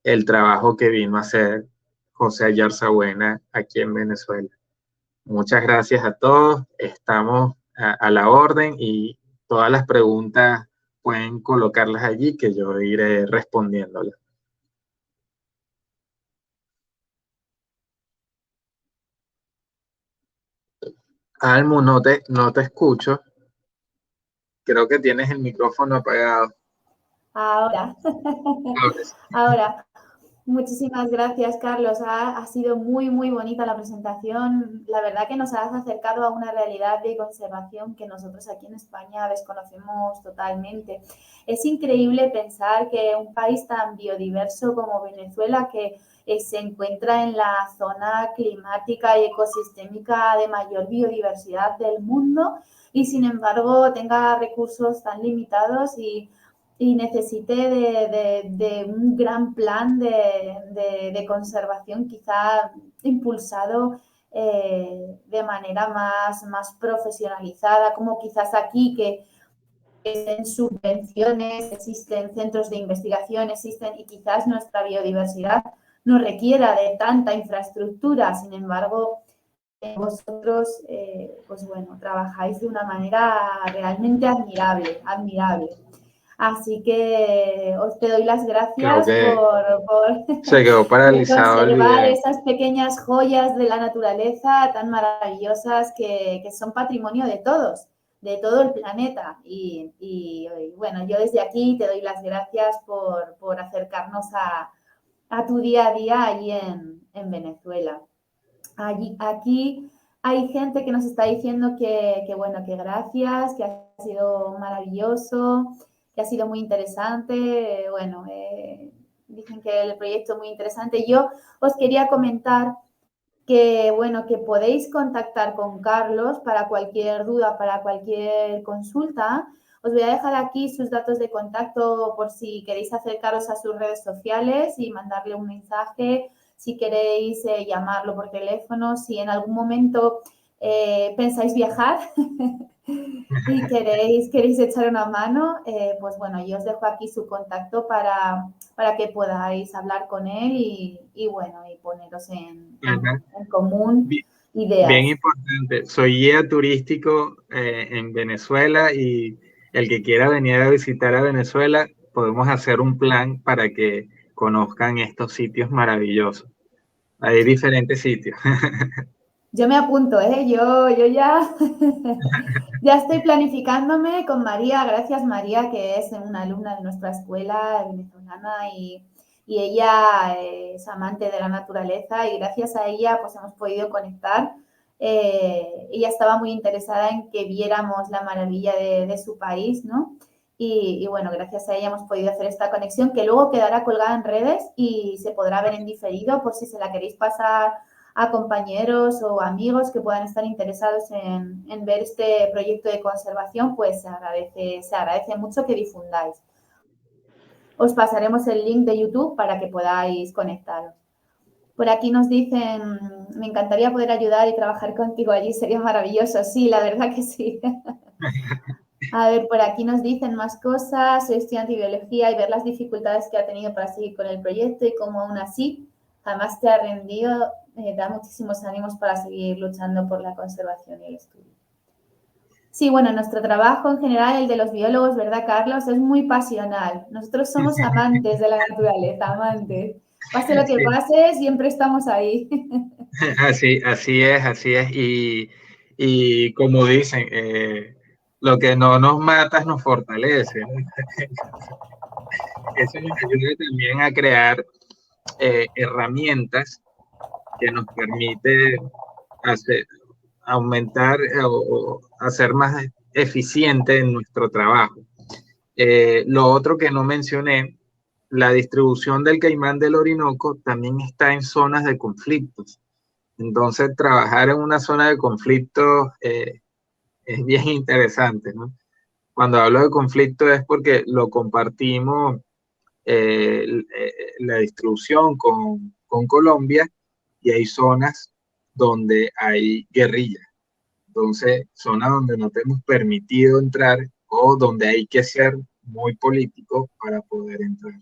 el trabajo que vino a hacer José Ayarza Buena aquí en Venezuela. Muchas gracias a todos, estamos a la orden y todas las preguntas pueden colocarlas allí que yo iré respondiéndolas. Almu, no te escucho. Creo que tienes el micrófono apagado. Ahora, Ahora sí. ahora. Muchísimas gracias, Carlos. Ha sido muy, muy bonita la presentación. La verdad que nos has acercado a una realidad de conservación que nosotros aquí en España desconocemos totalmente. Es increíble pensar que un país tan biodiverso como Venezuela, que se encuentra en la zona climática y ecosistémica de mayor biodiversidad del mundo y sin embargo tenga recursos tan limitados y necesite de un gran plan de conservación, quizá impulsado de manera más profesionalizada, como quizás aquí que existen subvenciones, existen centros de investigación, existen y quizás nuestra biodiversidad no requiera de tanta infraestructura. Sin embargo, vosotros, pues bueno, trabajáis de una manera realmente admirable, admirable. Así que os te doy las Creo gracias que se quedó por paralizado el conservar video. esas pequeñas joyas de la naturaleza tan maravillosas que son patrimonio de todos, de todo el planeta. Y bueno, yo desde aquí te doy las gracias por acercarnos a tu día a día allí en Venezuela. Aquí hay gente que nos está diciendo bueno, que gracias, que ha sido maravilloso, que ha sido muy interesante. Bueno, dicen que el proyecto es muy interesante. Yo os quería comentar que, bueno, que podéis contactar con Carlos para cualquier duda, para cualquier consulta. Os voy a dejar aquí sus datos de contacto por si queréis acercaros a sus redes sociales y mandarle un mensaje, si queréis llamarlo por teléfono, si en algún momento pensáis viajar y queréis echar una mano, pues bueno, yo os dejo aquí su contacto para que podáis hablar con él y bueno, y poneros en común Bien ideas. importante, soy guía turístico en Venezuela y el que quiera venir a visitar a Venezuela podemos hacer un plan para que conozcan estos sitios maravillosos. Hay diferentes sitios. Yo me apunto, ¿eh? Yo ya, ya estoy planificándome con María. Gracias, María, que es una alumna de nuestra escuela venezolana y ella es amante de la naturaleza y gracias a ella pues hemos podido conectar. Ella estaba muy interesada en que viéramos la maravilla de su país, ¿no? Y bueno, gracias a ella hemos podido hacer esta conexión que luego quedará colgada en redes y se podrá ver en diferido por si se la queréis pasar a compañeros o amigos que puedan estar interesados en ver este proyecto de conservación, pues se agradece mucho que difundáis. Os pasaremos el link de YouTube para que podáis conectaros. Por aquí nos dicen, me encantaría poder ayudar y trabajar contigo allí, sería maravilloso. Sí, la verdad que sí. A ver, por aquí nos dicen más cosas. Soy estudiante de biología y ver las dificultades que ha tenido para seguir con el proyecto y cómo aún así jamás te ha rendido, da muchísimos ánimos para seguir luchando por la conservación y el estudio. Sí, bueno, nuestro trabajo en general, el de los biólogos, ¿verdad, Carlos? Es muy pasional. Nosotros somos amantes de la naturaleza, amantes. Pase lo que Sí, pase, siempre estamos ahí. así es. Y como dicen, lo que no nos mata nos fortalece, ¿no? Eso nos ayuda también a crear herramientas que nos permite hacer, aumentar o hacer más eficiente en nuestro trabajo. Lo otro que no mencioné, la distribución del caimán del Orinoco también está en zonas de conflictos. Entonces, trabajar en una zona de conflictos es bien interesante, ¿no? Cuando hablo de conflicto es porque lo compartimos la distribución con Colombia y hay zonas donde hay guerrilla. Entonces, zonas donde no te hemos permitido entrar o donde hay que ser muy político para poder entrar.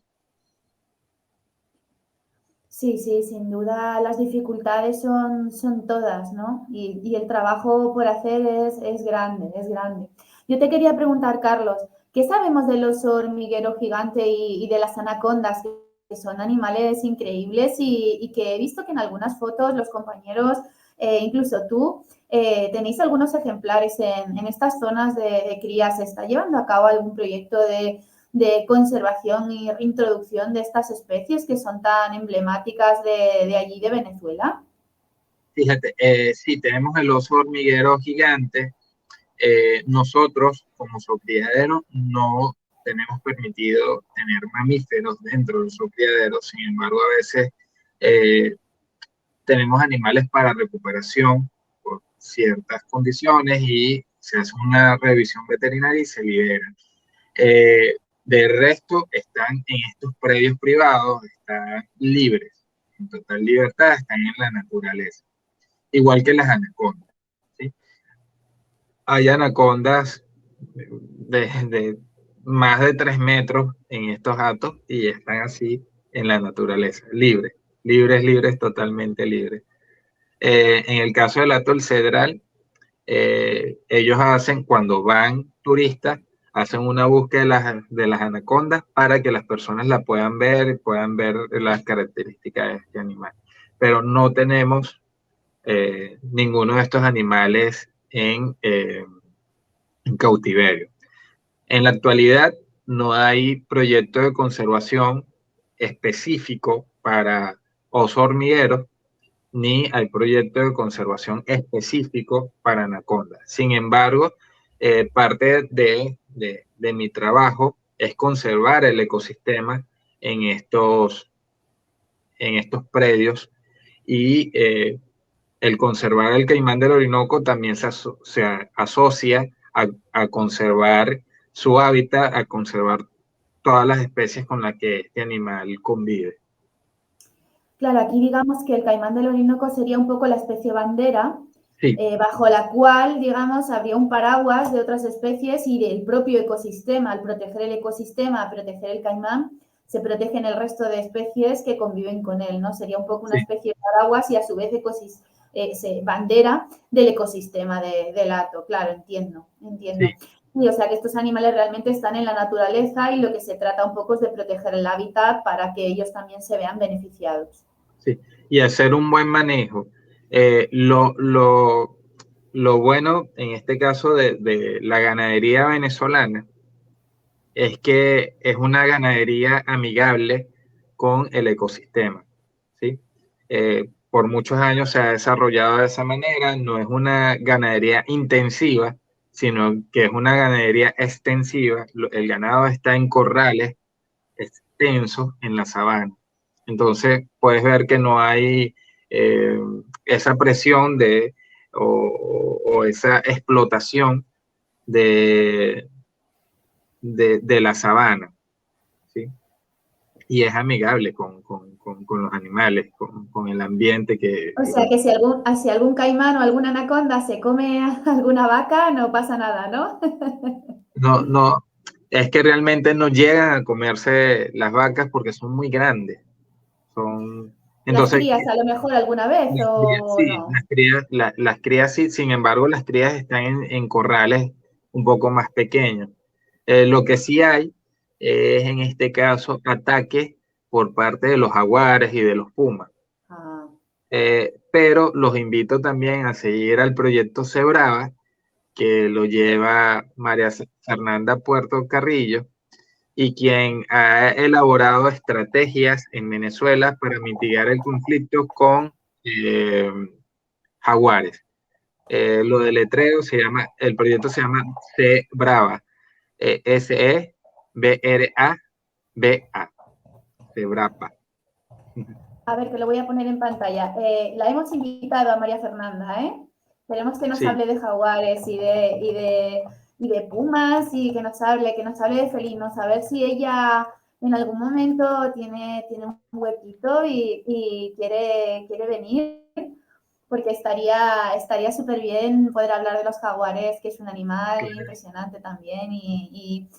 Sí, sí, sin duda las dificultades son todas, ¿no? Y el trabajo por hacer es grande, es grande. Yo te quería preguntar, Carlos, ¿qué sabemos del oso hormiguero gigante y de las anacondas, que son animales increíbles y que he visto que en algunas fotos los compañeros, incluso tú, tenéis algunos ejemplares en estas zonas de cría? ¿Se está llevando a cabo algún proyecto de conservación y reintroducción de estas especies que son tan emblemáticas de allí, de Venezuela? Fíjate, sí, tenemos el oso hormiguero gigante. Nosotros, como criadero, no tenemos permitido tener mamíferos dentro de su criadero. Sin embargo, a veces eh, tenemos animales para recuperación por ciertas condiciones y se hace una revisión veterinaria y se liberan. Eh, de resto, están en estos predios privados, están libres, en total libertad, están en la naturaleza, igual que las anacondas. ¿Sí? Hay anacondas de más de 3 metros en estos hatos y están así en la naturaleza, libres, libres, libres, totalmente libres. En el caso del hato del cedral, ellos hacen, cuando van turistas, hacen una búsqueda de las anacondas para que las personas la puedan ver las características de este animal. Pero no tenemos ninguno de estos animales en cautiverio. En la actualidad no hay proyecto de conservación específico para osos hormigueros, ni hay proyecto de conservación específico para anacondas. Sin embargo, parte de mi trabajo es conservar el ecosistema en estos predios y el conservar el caimán del Orinoco también se asocia a conservar su hábitat, a conservar todas las especies con las que este animal convive. Claro, aquí digamos que el caimán del Orinoco sería un poco la especie bandera, Sí, bajo la cual, digamos, habría un paraguas de otras especies y del propio ecosistema. Al proteger el ecosistema, proteger el caimán, se protegen el resto de especies que conviven con él, ¿no? Sería un poco una sí, especie de paraguas y a su vez bandera del ecosistema del hato. Claro, entiendo, entiendo. sí. Y o sea que estos animales realmente están en la naturaleza y lo que se trata un poco es de proteger el hábitat para que ellos también se vean beneficiados. Sí, y hacer un buen manejo. Eh, lo, lo, lo bueno en este caso de la ganadería venezolana es que es una ganadería amigable con el ecosistema, ¿sí? Por muchos años se ha desarrollado de esa manera, no es una ganadería intensiva, sino que es una ganadería extensiva. El ganado está en corrales extensos en la sabana. Entonces, puedes ver que no hay eh, esa presión o esa explotación de, de la sabana, ¿sí? Y es amigable con los animales, con el ambiente que O sea que si algún caimán o alguna anaconda se come a alguna vaca, no pasa nada, ¿no? no, es que realmente no llegan a comerse las vacas porque son muy grandes. Son, Las entonces, crías a lo mejor alguna vez las crías, o sí, no. las crías sí, sin embargo, las crías están en corrales un poco más pequeños. Lo que sí hay es en este caso ataques por parte de los jaguares y de los pumas. Ah, Pero los invito también a seguir al proyecto Cebrava, que lo lleva María Fernanda Puerto Carrillo, y quien ha elaborado estrategias en Venezuela para mitigar el conflicto con eh, jaguares. Lo del letreo se llama, el proyecto se llama C Brava, Sebraba, C Brava. a ver, que lo voy a poner en pantalla. La hemos invitado a María Fernanda, ¿eh? Queremos que nos Sí, hable de jaguares y de pumas y que nos hable de felinos, a ver si ella en algún momento tiene un huequito y quiere venir, porque estaría súper bien poder hablar de los jaguares, que es un animal claro, impresionante también y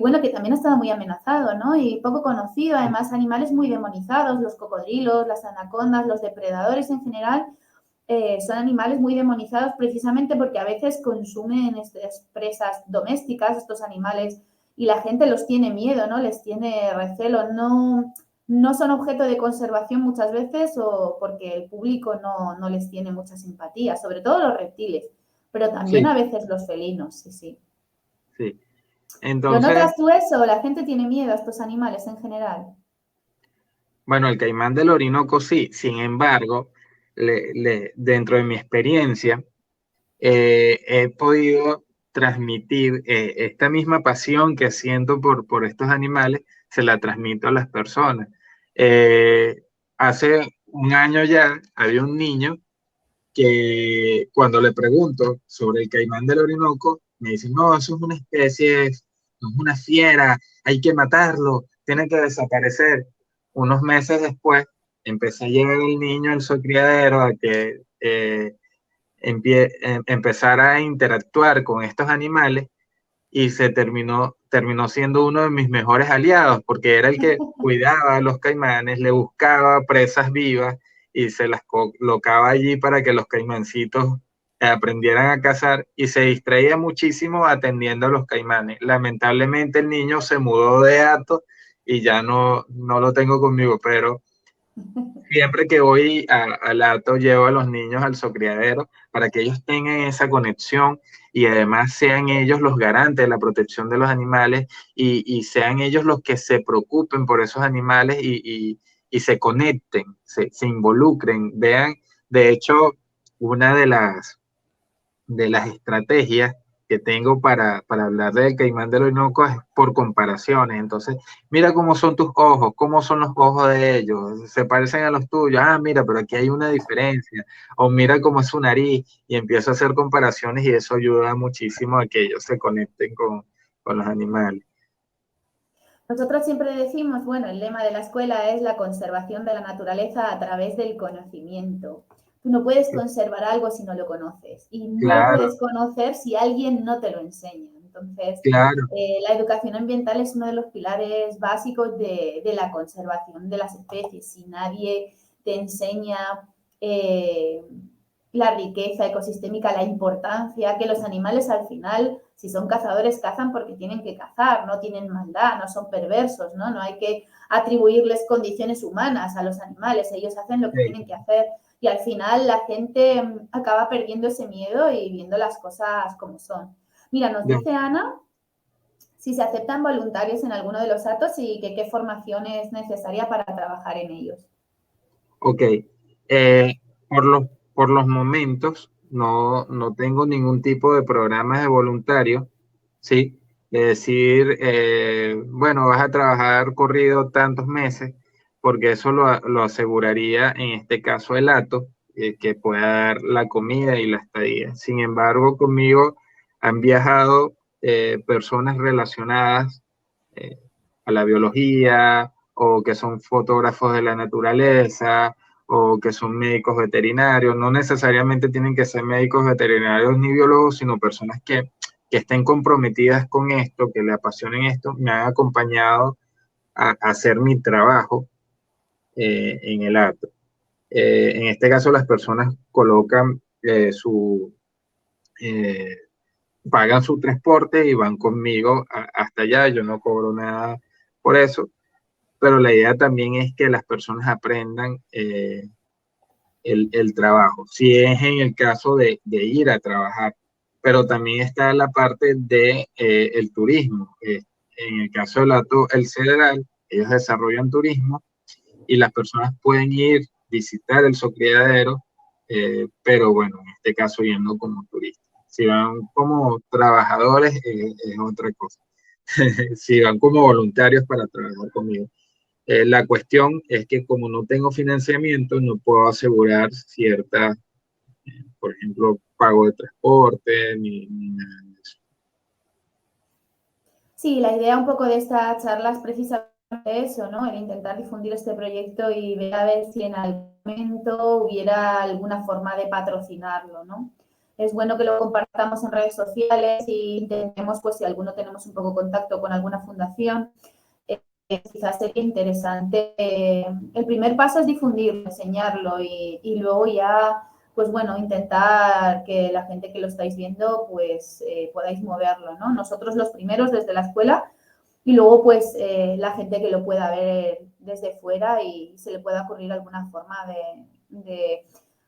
bueno, que también ha estado muy amenazado, ¿no? Y poco conocido, además animales muy demonizados, los cocodrilos, las anacondas, los depredadores en general, son animales muy demonizados precisamente porque a veces consumen estas presas domésticas, estos animales, y la gente los tiene miedo, ¿no? Les tiene recelo, no son objeto de conservación muchas veces o porque el público no les tiene mucha simpatía, sobre todo los reptiles, pero también sí, a veces los felinos, sí, sí. sí. ¿Lo Entonces, notas tú eso? ¿La gente tiene miedo a estos animales en general? bueno, el caimán del Orinoco sí, sin embargo, dentro de mi experiencia, he podido transmitir esta misma pasión que siento por estos animales, se la transmito a las personas. Eh, Hace un año ya había un niño que cuando le pregunto sobre el caimán del Orinoco, me dice, no, eso es una especie, es una fiera, hay que matarlo, tiene que desaparecer. Unos meses después, empecé a llevar al niño al criadero a que empezara a interactuar con estos animales y terminó siendo uno de mis mejores aliados, porque era el que cuidaba a los caimanes, le buscaba presas vivas y se las colocaba allí para que los caimancitos aprendieran a cazar y se distraía muchísimo atendiendo a los caimanes. Lamentablemente el niño se mudó de Hato y ya no lo tengo conmigo, pero siempre que voy al Hato llevo a los niños al socriadero para que ellos tengan esa conexión y además sean ellos los garantes de la protección de los animales y sean ellos los que se preocupen por esos animales y se conecten, se involucren. Vean, de hecho, una de las estrategias que tengo para hablar del caimán del Orinoco es por comparaciones. Entonces, mira cómo son tus ojos, cómo son los ojos de ellos, se parecen a los tuyos. Ah, mira, pero aquí hay una diferencia. O mira cómo es su nariz. Y empiezo a hacer comparaciones y eso ayuda muchísimo a que ellos se conecten con los animales. Nosotros siempre decimos, bueno, el lema de la escuela es la conservación de la naturaleza a través del conocimiento. Tú no puedes conservar algo si no lo conoces y no lo Claro, puedes conocer si alguien no te lo enseña. Entonces, claro, la educación ambiental es uno de los pilares básicos de la conservación de las especies. Si nadie te enseña eh, la riqueza ecosistémica, la importancia, que los animales al final, si son cazadores, cazan porque tienen que cazar, no tienen maldad, no son perversos, ¿no? No hay que atribuirles condiciones humanas a los animales, ellos hacen lo que tienen que hacer y al final la gente acaba perdiendo ese miedo y viendo las cosas como son. Mira, nos dice Ana si se aceptan voluntarios en alguno de los actos y que qué formación es necesaria para trabajar en ellos. Ok, eh, por los momentos no tengo ningún tipo de programas de voluntarios, ¿sí? Es decir, bueno, vas a trabajar corrido tantos meses, porque eso lo aseguraría en este caso el ATO, que pueda dar la comida y la estadía. Sin embargo, conmigo han viajado personas relacionadas eh, a la biología o que son fotógrafos de la naturaleza o que son médicos veterinarios. No necesariamente tienen que ser médicos veterinarios ni biólogos, sino personas que estén comprometidas con esto, que le apasionen esto, me han acompañado a hacer mi trabajo en el acto. En este caso, las personas colocan eh, pagan su transporte y van conmigo hasta allá. Yo no cobro nada por eso, pero la idea también es que las personas aprendan el trabajo, si es en el caso de ir a trabajar, pero también está la parte de el turismo. En el caso del Ato, el Cedral, ellos desarrollan turismo y las personas pueden ir, visitar el Socriadero, pero bueno, en este caso yendo como turistas. Si van como trabajadores, es otra cosa. Si van como voluntarios para trabajar conmigo. La cuestión es que como no tengo financiamiento, no puedo asegurar cierta, por ejemplo, pago de transporte, ni nada de eso. Sí, la idea un poco de esta charla es precisamente eso, ¿no? El intentar difundir este proyecto y ver a ver si en algún momento hubiera alguna forma de patrocinarlo, ¿no? Es bueno que lo compartamos en redes sociales y intentemos, pues si alguno tenemos un poco contacto con alguna fundación, quizás sería interesante. El primer paso es difundirlo, enseñarlo y luego ya, pues bueno, intentar que la gente que lo estáis viendo, pues podáis moverlo, ¿no? Nosotros los primeros desde la escuela y luego pues la gente que lo pueda ver desde fuera y se le pueda ocurrir alguna forma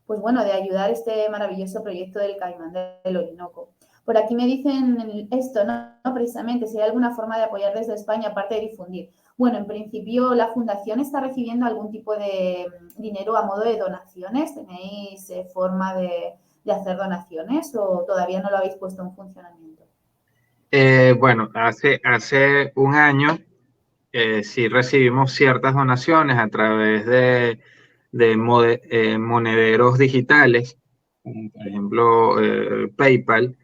pues bueno, de ayudar este maravilloso proyecto del Caimán del Orinoco. Por aquí me dicen esto, ¿no? Precisamente, si hay alguna forma de apoyar desde España, aparte de difundir. Bueno, en principio la fundación está recibiendo algún tipo de dinero a modo de donaciones. ¿Tenéis forma de hacer donaciones o todavía no lo habéis puesto en funcionamiento? Bueno, hace un año sí recibimos ciertas donaciones a través de monederos digitales, como por ejemplo PayPal,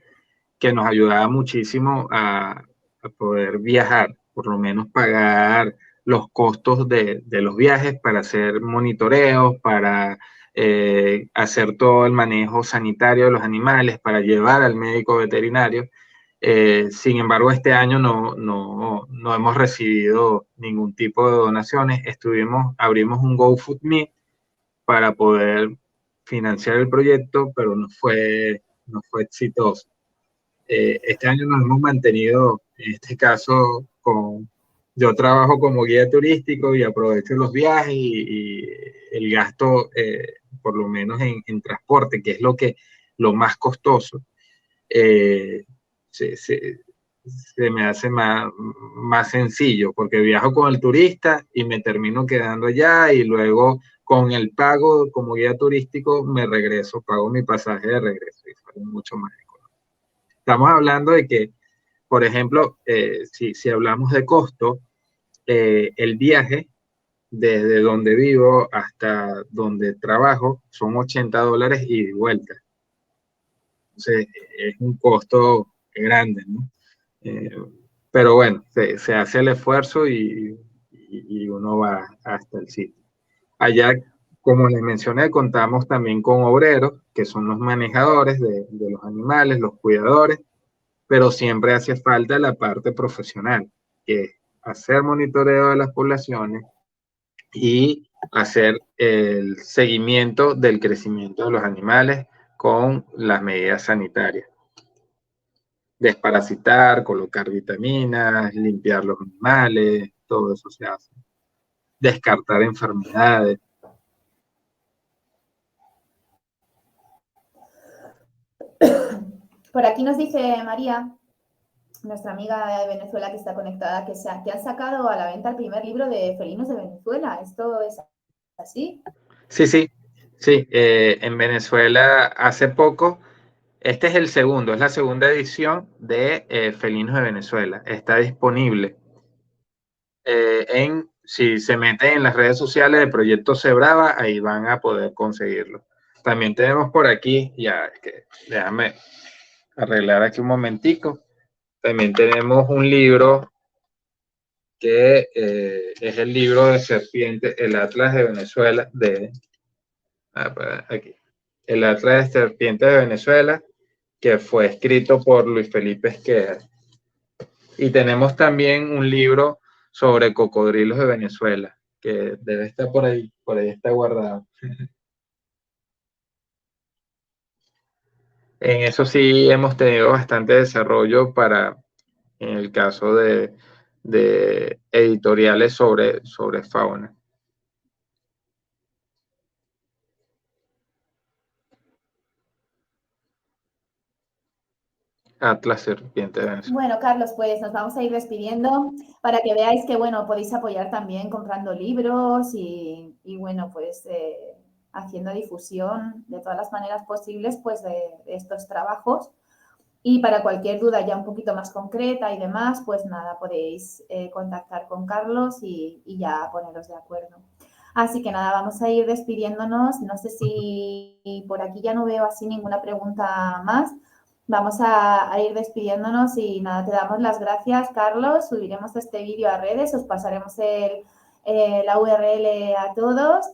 que nos ayudaba muchísimo a poder viajar, por lo menos pagar los costos de los viajes para hacer monitoreos, para hacer todo el manejo sanitario de los animales, para llevar al médico veterinario. Sin embargo, este año no hemos recibido ningún tipo de donaciones. Abrimos un GoFundMe para poder financiar el proyecto, pero no fue exitoso. Este año nos hemos mantenido, en este caso, yo trabajo como guía turístico y aprovecho los viajes y el gasto, por lo menos en transporte, que es lo más costoso, eh, se, se- se me hace más sencillo, porque viajo con el turista y me termino quedando allá y luego con el pago como guía turístico me regreso, pago mi pasaje de regreso y sale mucho más económico. Estamos hablando de que, por ejemplo, si hablamos de costo, el viaje desde donde vivo hasta donde trabajo son $80 y de vuelta. Entonces, es un costo grande, ¿no? Eh, pero bueno, se hace el esfuerzo y uno va hasta el sitio. Allá, como les mencioné, contamos también con obreros, que son los manejadores de los animales, los cuidadores, pero siempre hace falta la parte profesional, que es hacer monitoreo de las poblaciones y hacer el seguimiento del crecimiento de los animales con las medidas sanitarias. Desparasitar, colocar vitaminas, limpiar los animales, todo eso se hace. Descartar enfermedades. Por aquí nos dice María, nuestra amiga de Venezuela que está conectada, que han sacado a la venta el primer libro de felinos de Venezuela. ¿Esto es así? Sí, sí, sí. En Venezuela hace poco, este es el segundo, es la segunda edición de Felinos de Venezuela. Está disponible si se meten en las redes sociales de Proyecto Cebrava, ahí van a poder conseguirlo. También tenemos por aquí, ya, es que déjame arreglar aquí un momentico. También tenemos un libro que es el libro de serpientes, el Atlas de Venezuela, aquí, el Atlas de Serpientes de Venezuela, que fue escrito por Luis Felipe Esquer. Y tenemos también un libro sobre cocodrilos de Venezuela, que debe estar por ahí está guardado. En eso sí hemos tenido bastante desarrollo en el caso de editoriales sobre fauna. Atlas Serpiente de Venezuela. Bueno, Carlos, pues nos vamos a ir despidiendo para que veáis que, bueno, podéis apoyar también comprando libros y bueno, pues haciendo difusión de todas las maneras posibles, pues de estos trabajos. Y para cualquier duda ya un poquito más concreta y demás, pues nada, podéis contactar con Carlos y ya poneros de acuerdo. Así que nada, vamos a ir despidiéndonos. No sé si por aquí ya no veo así ninguna pregunta más. Vamos a ir despidiéndonos y nada, te damos las gracias, Carlos. Subiremos este vídeo a redes, os pasaremos la URL a todos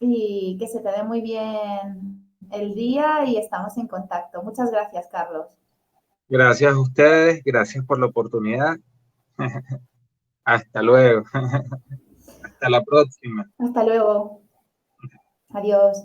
y que se te dé muy bien el día y estamos en contacto. Muchas gracias, Carlos. Gracias a ustedes, gracias por la oportunidad. Hasta luego. Hasta la próxima. Hasta luego. Adiós.